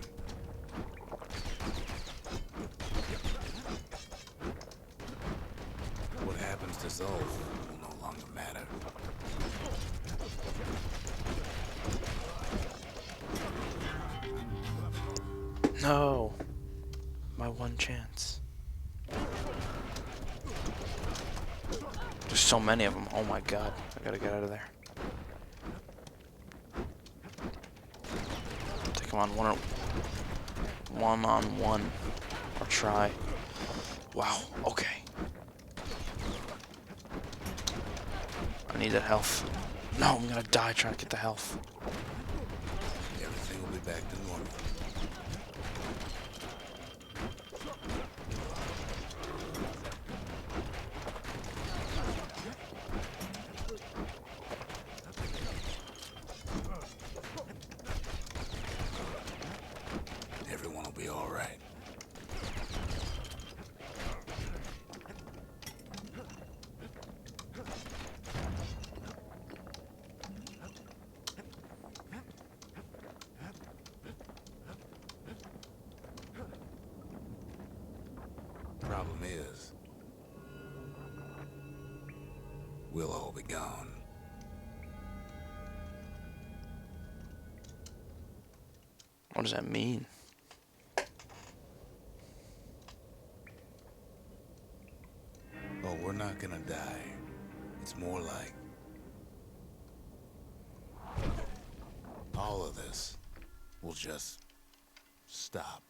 What happens to Zolf will no longer matter. No! My one chance. There's so many of them. Oh my god. I gotta get out of there. Take them on one-on-one. Or try. Wow. Okay. I need that health. No, I'm gonna die trying to get the health. Everything will be back to normal. Everyone will be all right. Problem is, we'll all be gone. What does that mean? Oh, we're not gonna die. It's more like all of this will just stop.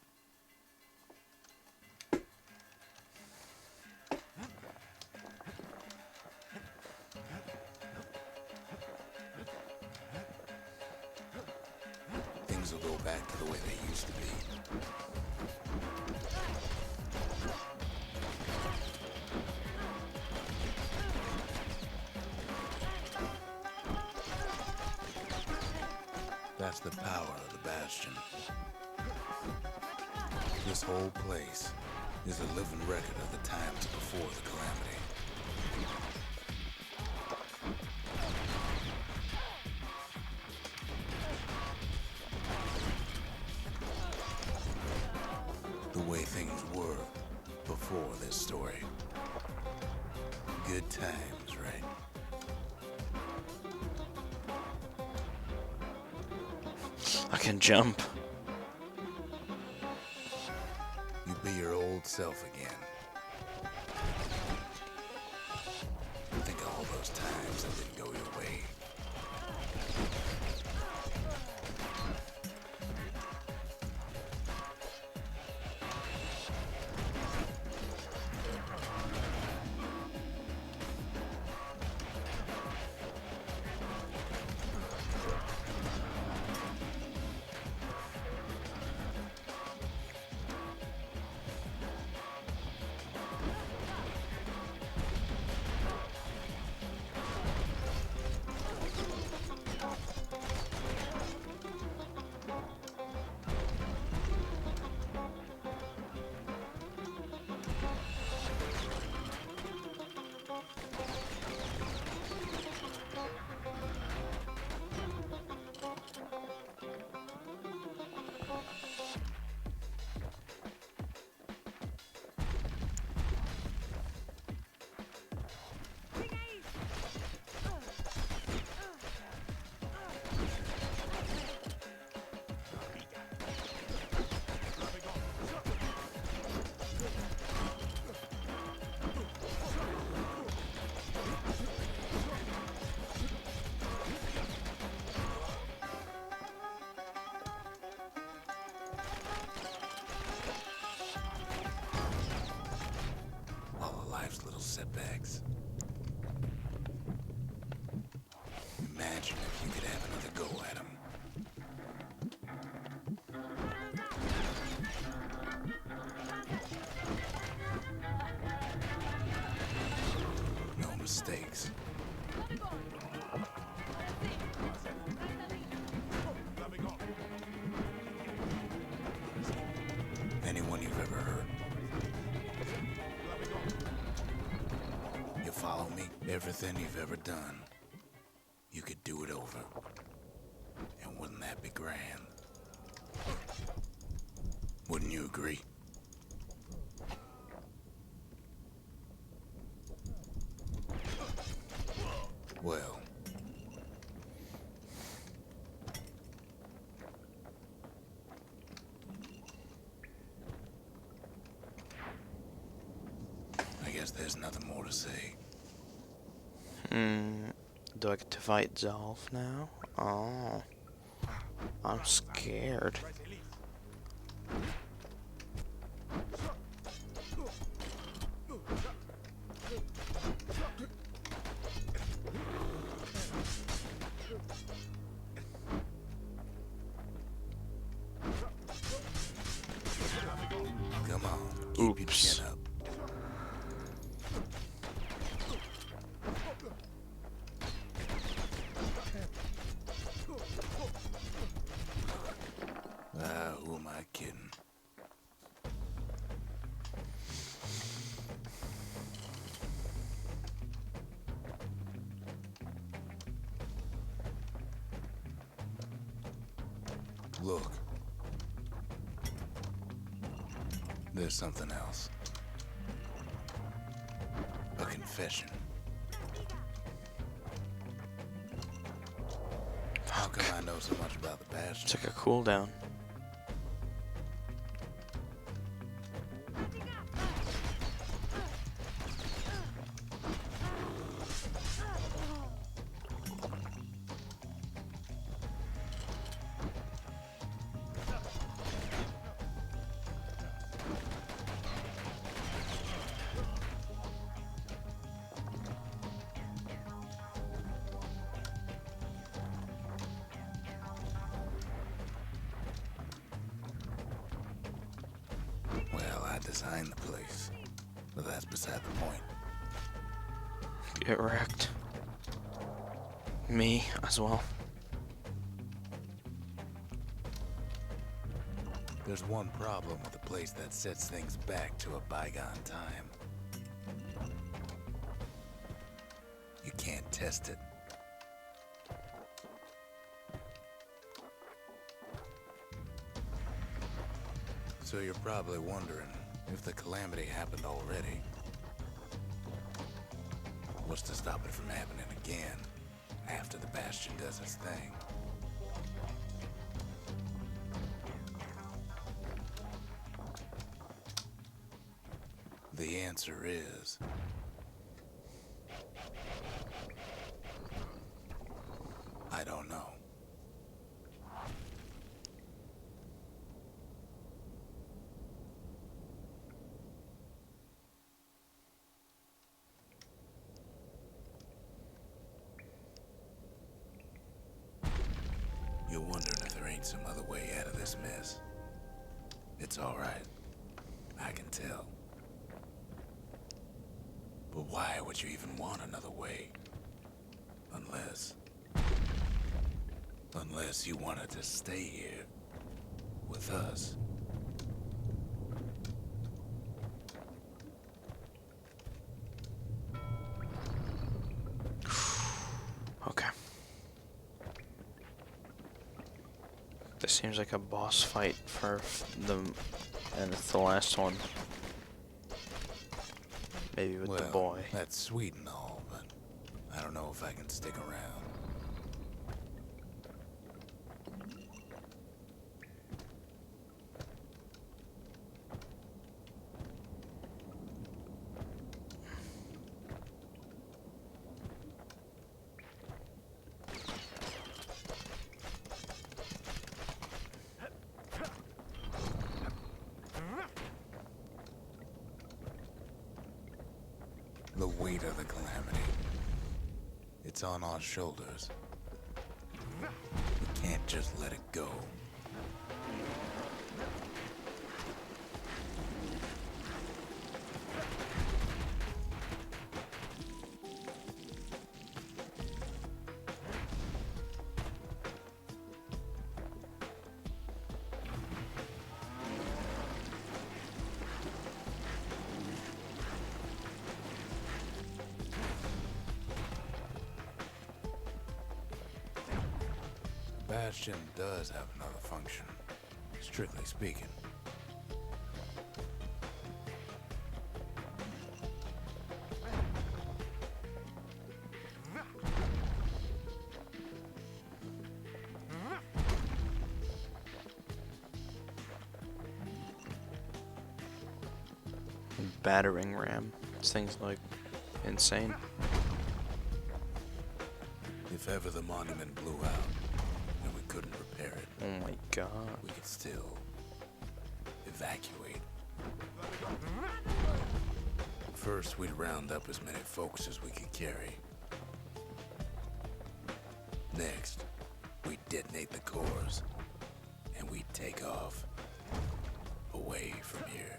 Things will go back to the way they used to be. That's the power of the Bastion. This whole place is a living record of the times before the calamity. The way things were before this story. Good times, right? I can jump. self again. Think of all those times that didn't go your way. All of life's little setbacks. Imagine if you could have another go at them. No mistakes. Anyone you've ever hurt. You follow me? Everything you've ever done, you could do it over. And wouldn't that be grand? Wouldn't you agree? Well, I guess there's nothing more to say. Do I get to fight Zolf now? Oh. I'm scared. Come on, keep your chin up. Who am I kidding? Look. There's something else. A confession. How come I know so much about the Bastion? It's like a cooldown. Well, I designed the place, but that's beside the point. Get wrecked. Me as well. There's one problem with a place that sets things back to a bygone time. You can't test it. So you're probably wondering if the calamity happened already. What's to stop it from happening again after the Bastion does its thing? answer is... I don't know. You're wondering if there ain't some other way out of this mess. It's all right. I can tell. But why would you even want another way? Unless you wanted to stay here with us. Okay. This seems like a boss fight for them, and it's the last one. Maybe with the boy. That's sweet and all, but I don't know if I can stick around. The weight of the calamity. It's on our shoulders. We can't just let it go. Bastion does have another function, strictly speaking. Battering ram. This thing's like insane. If ever the monument blew out and we couldn't repair it, Oh my god. we could still evacuate. First, we'd round up as many folks as we could carry. Next, we'd detonate the cores, and we'd take off away from here.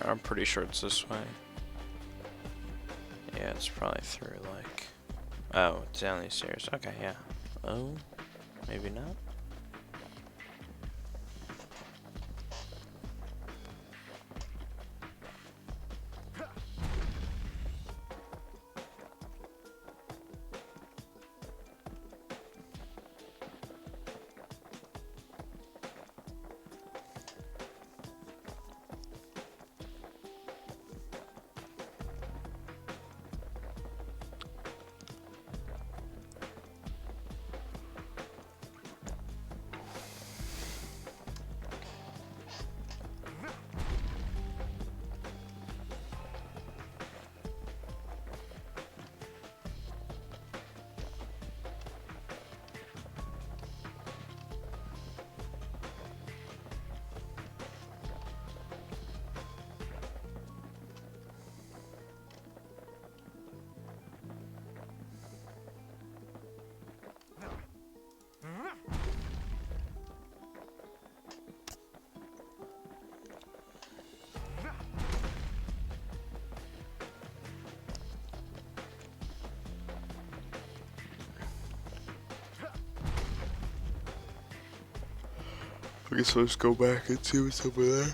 I'm pretty sure it's this way. Yeah, it's probably through like... Oh, it's down these stairs. Okay, yeah. Oh, maybe not. I guess I'll just go back and see what's over there.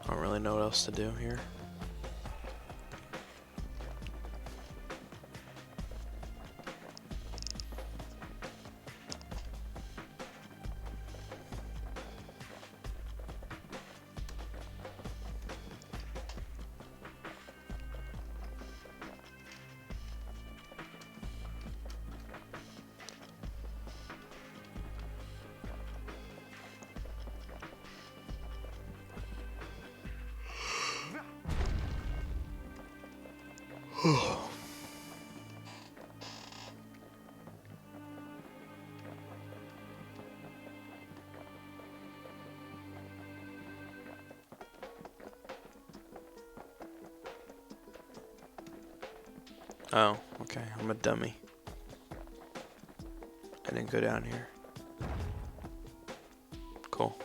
I don't really know what else to do here. Oh, okay. I'm a dummy. I didn't go down here. Cool.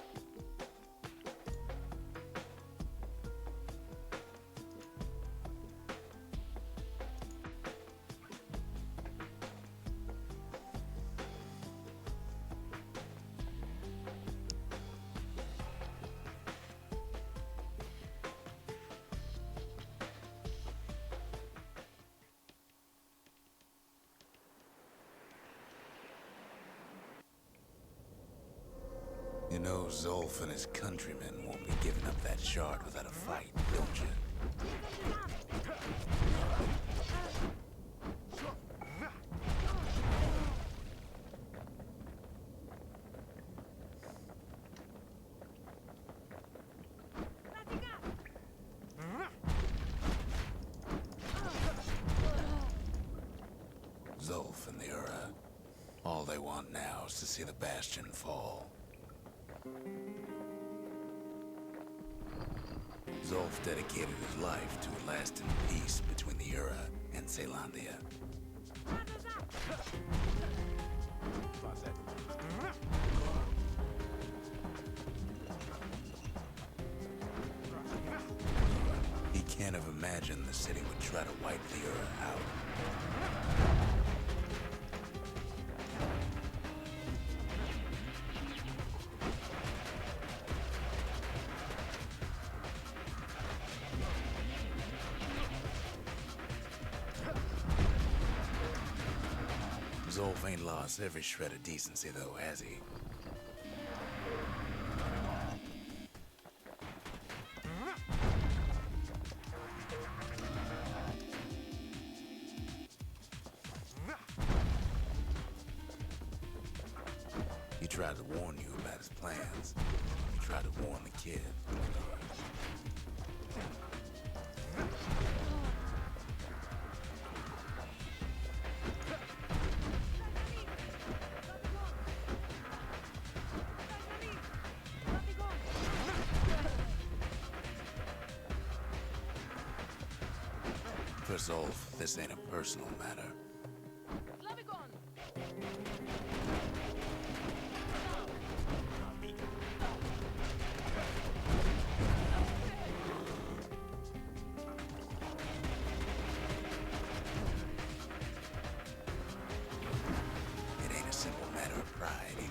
You know Zolf and his countrymen won't be giving up that shard without a fight, don't you? Zolf and the Ura, all they want now is to see the Bastion fall. Zolf dedicated his life to a lasting peace between the Ura and Caelondia. He can't have imagined the city would try to wipe the Ura out. Zolf ain't lost every shred of decency, though, has he? He tried to warn you about his plans. He tried to warn the kid. For Zolf, this ain't a personal matter. It ain't a simple matter of pride either.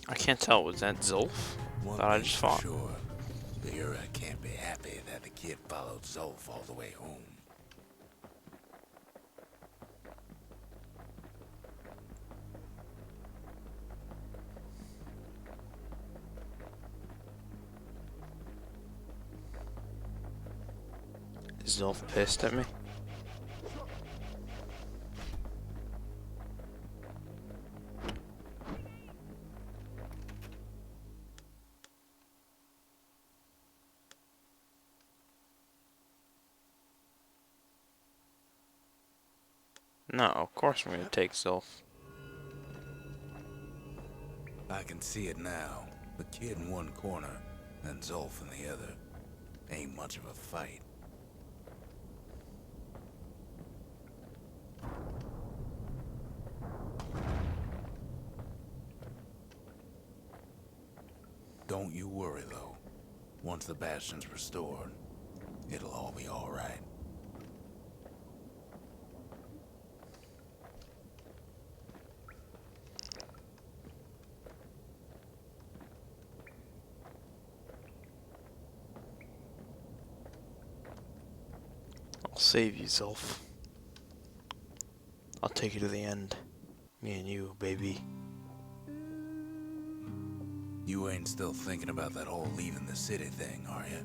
I can't tell. Was that Zolf? One Thought I thing's just for fought. sure, the Ura can't be happy that the kid followed Zolf all the way home. Zolf pissed at me? No, of course I'm gonna take Zolf. I can see it now. The kid in one corner, and Zolf in the other. Ain't much of a fight. Don't you worry, though. Once the Bastion's restored, it'll all be alright. I'll save you, Zolf. I'll take you to the end. Me and you, baby. You ain't still thinking about that whole leaving the city thing, are you?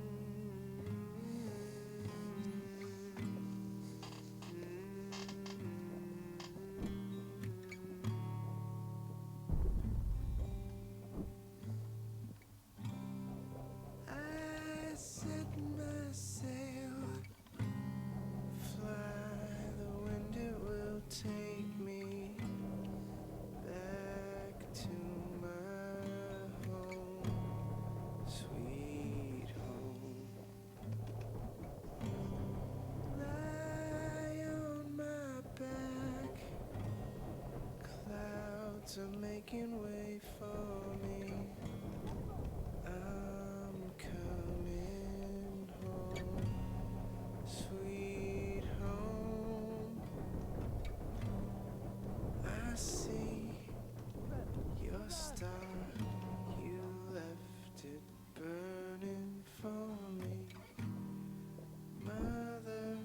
I set my sail, fly, the wind it will take me back to my home, sweet home. Lie on my back, clouds are making way for me. I'm coming home, sweet home. I see your star, you left it burning for me. Mother,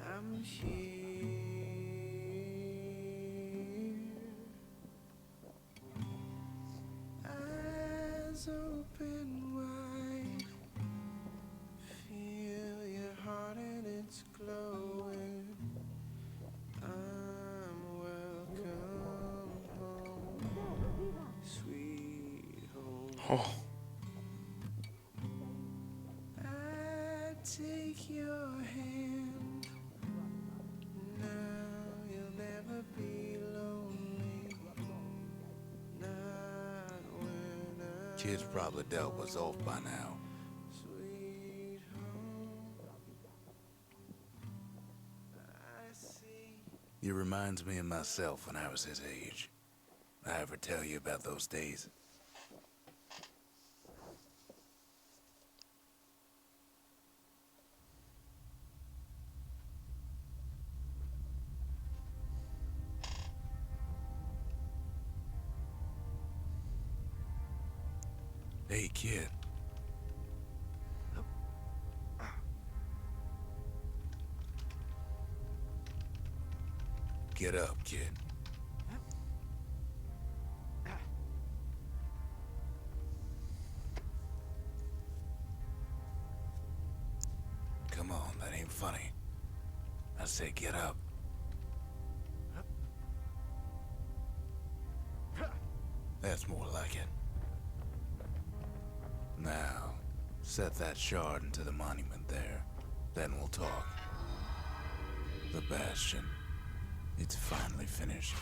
I'm here. Eyes open wide, feel your heart and it's glowing. I'm welcome home, sweet home. Oh, I take your hand, now you'll never be lonely. Not when I'm Kid's probably dealt with Zolf by now. sweet home. I see. He reminds me of myself when I was his age. I ever tell you about those days? Hey, kid. Get up, kid. Come on, that ain't funny. I say get up. That's more like it. Now, set that shard into the monument there. Then we'll talk. The Bastion. It's finally finished.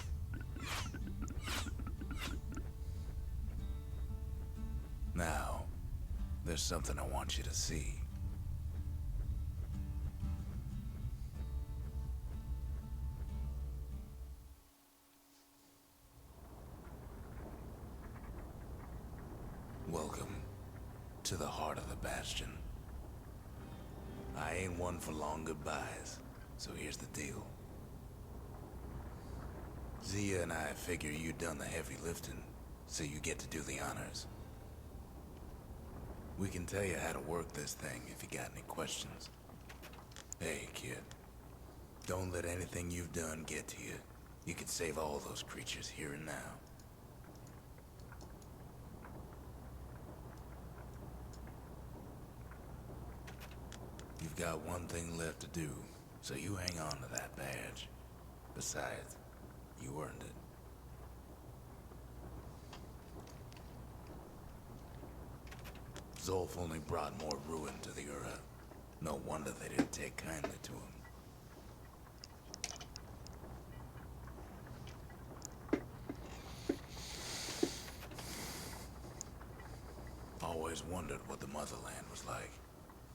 Now, there's something I want you to see. Welcome to the heart of the Bastion. I ain't one for long goodbyes, so here's the deal. Zia and I figure you done the heavy lifting, so you get to do the honors. We can tell you how to work this thing if you got any questions. Hey, kid. Don't let anything you've done get to you. You can save all those creatures here and now. You've got one thing left to do, so you hang on to that badge. Besides, you earned it. Zolf only brought more ruin to the Ura. No wonder they didn't take kindly to him. Always wondered what the motherland was like.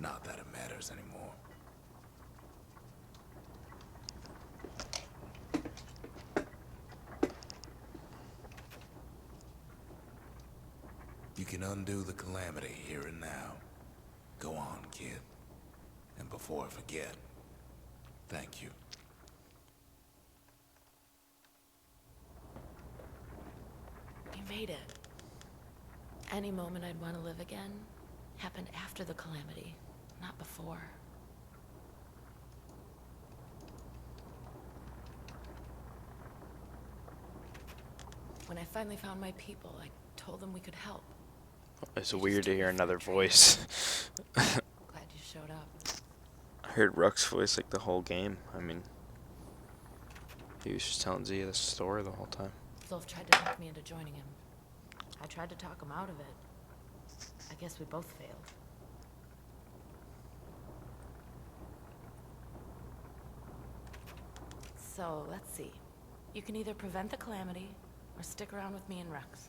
Not that it matters anymore. You can undo the calamity here and now. Go on, kid. And before I forget, thank you. You made it. Any moment I'd want to live again happened after the calamity, not before. When I finally found my people, I told them we could help. It's weird to hear another voice. Glad you showed up. I heard Ruck's voice like the whole game. I mean, he was just telling Zia the story the whole time. Zolf tried to talk me into joining him. I tried to talk him out of it. I guess we both failed. So, let's see. You can either prevent the calamity, or stick around with me and Rex.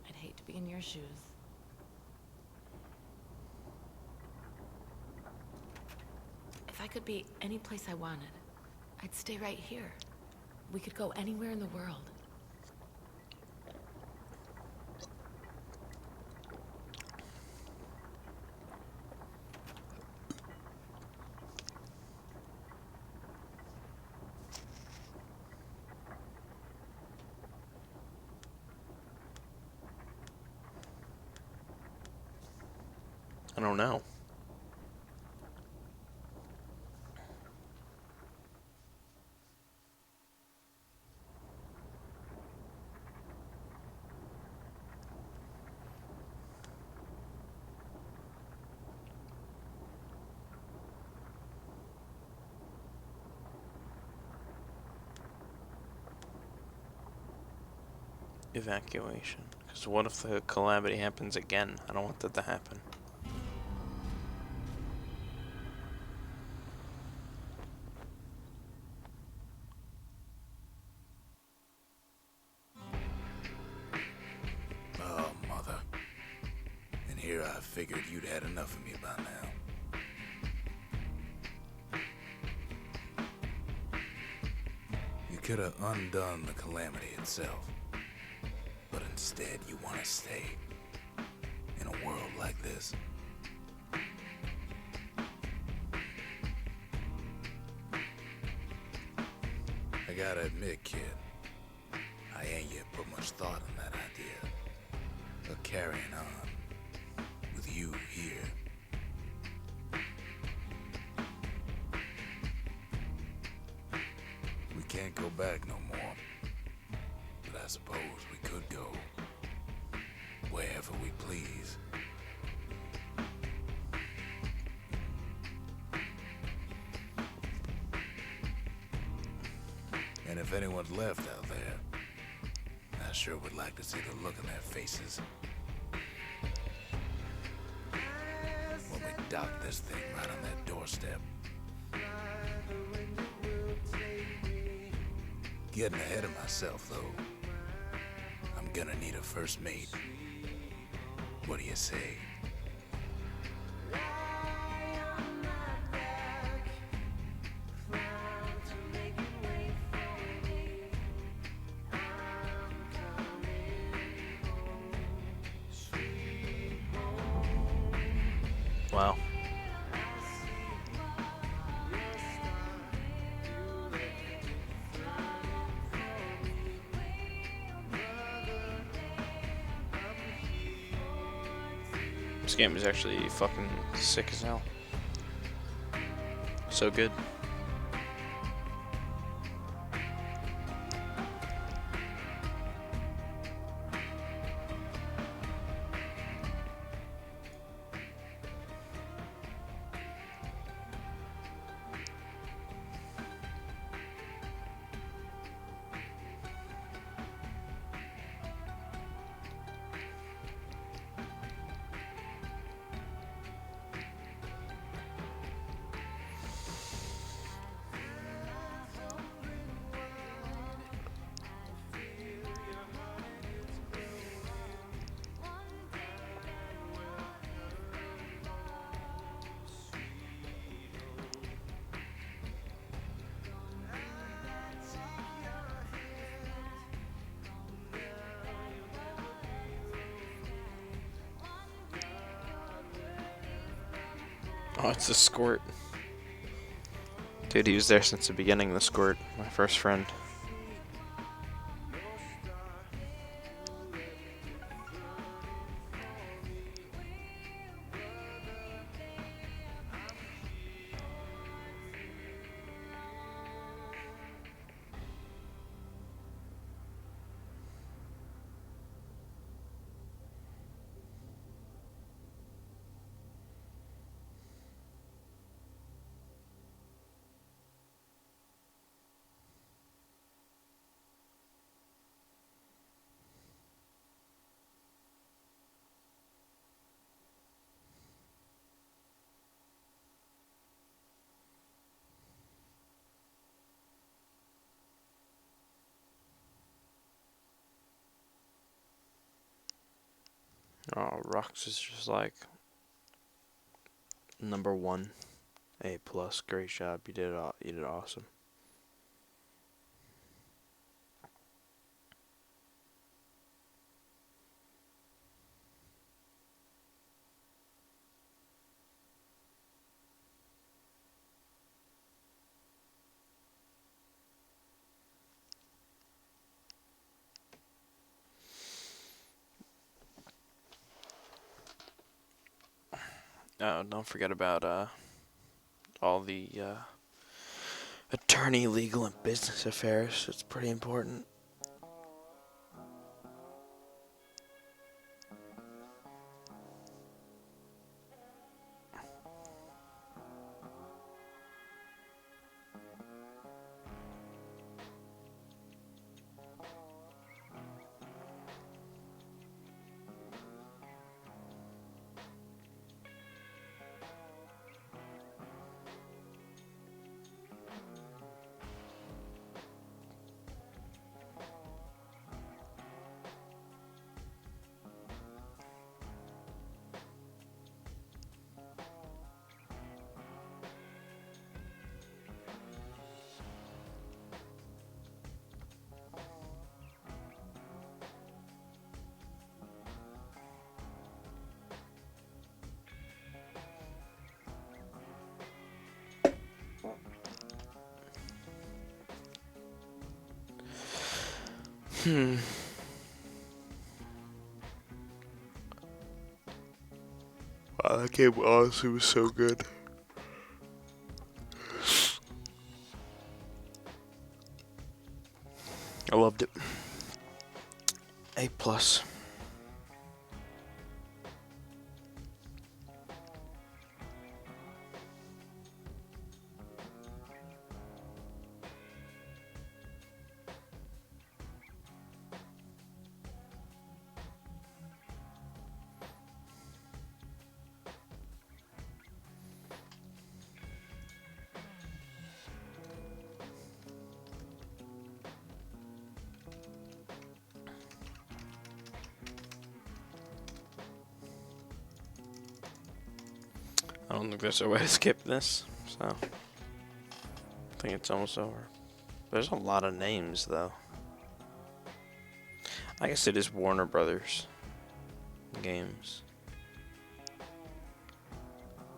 I'd hate to be in your shoes. If I could be any place I wanted, I'd stay right here. We could go anywhere in the world. I don't know. Evacuation. Because what if the calamity happens again? I don't want that to happen. Oh, mother. And here I figured you'd had enough of me by now. You could have undone the calamity itself. But instead, you want to stay in a world like this. I gotta admit, kid, I ain't yet put much thought in that idea. But carrying on with you here. We can't go back no more. But I suppose we could go wherever we please. And if anyone's left out there, I sure would like to see the look on their faces when we dock this thing right on that doorstep. Getting ahead of myself, though. I'm gonna need a first mate. What do you say? Wow. This game is actually fucking sick as hell. So good. Oh, it's the Squirt. Dude, he was there since the beginning, the Squirt, my first friend. Oh, Rocks is just like #1. A plus. Great job. You did awesome. Oh, don't forget about all the attorney, legal, and business affairs. It's pretty important. Wow, that game honestly was so good. I loved it. A plus. I don't think there's a way to skip this, so I think it's almost over. There's a lot of names, though. I guess it is Warner Brothers games.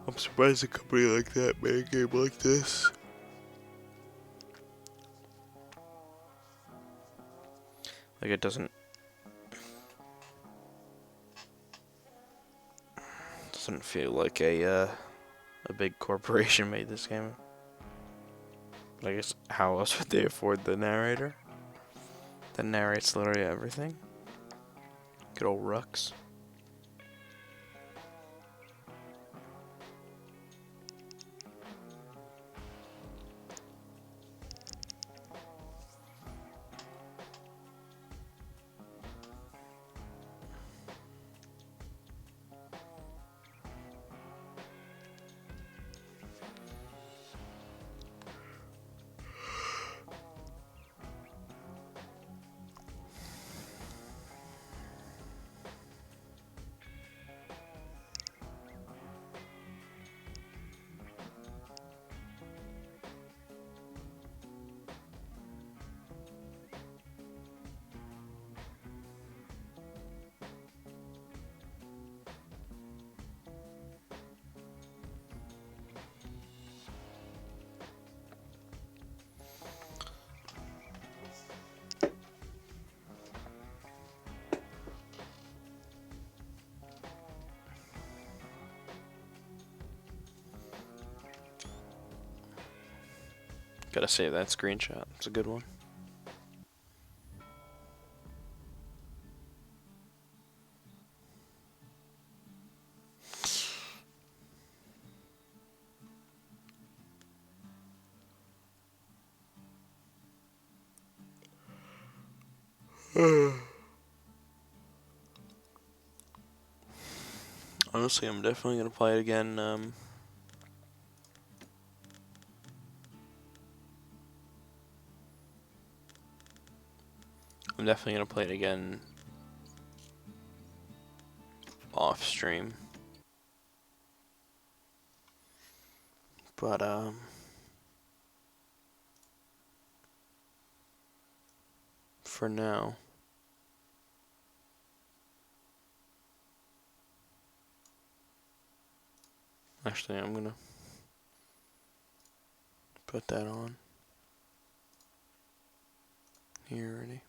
I'm surprised a company like that made a game like this. Like, it doesn't feel like a big corporation made this game. I guess how else would they afford the narrator that narrates literally everything? Good old Rux. Gotta save that screenshot. It's a good one. Honestly, I'm definitely gonna play it again. I'm definitely gonna play it again off stream. But for now, actually, I'm gonna put that on here already.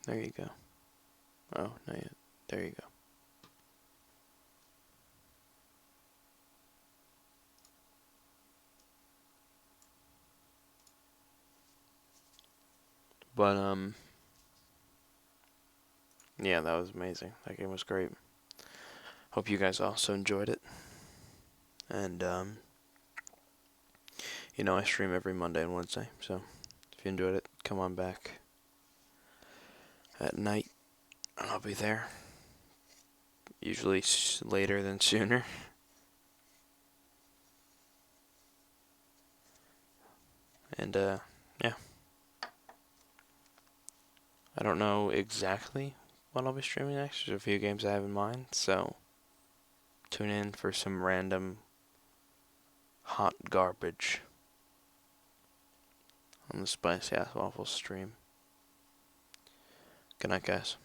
There you go. Oh, not yet. There you go. But yeah, that was amazing. That game was great. Hope you guys also enjoyed it. And you know, I stream every Monday and Wednesday, so if you enjoyed it, come on back at night, and I'll be there. Usually later than sooner. And yeah. I don't know exactly what I'll be streaming next. There's a few games I have in mind, so tune in for some random hot garbage on the Spicy Ass Waffles stream. Good night, guys.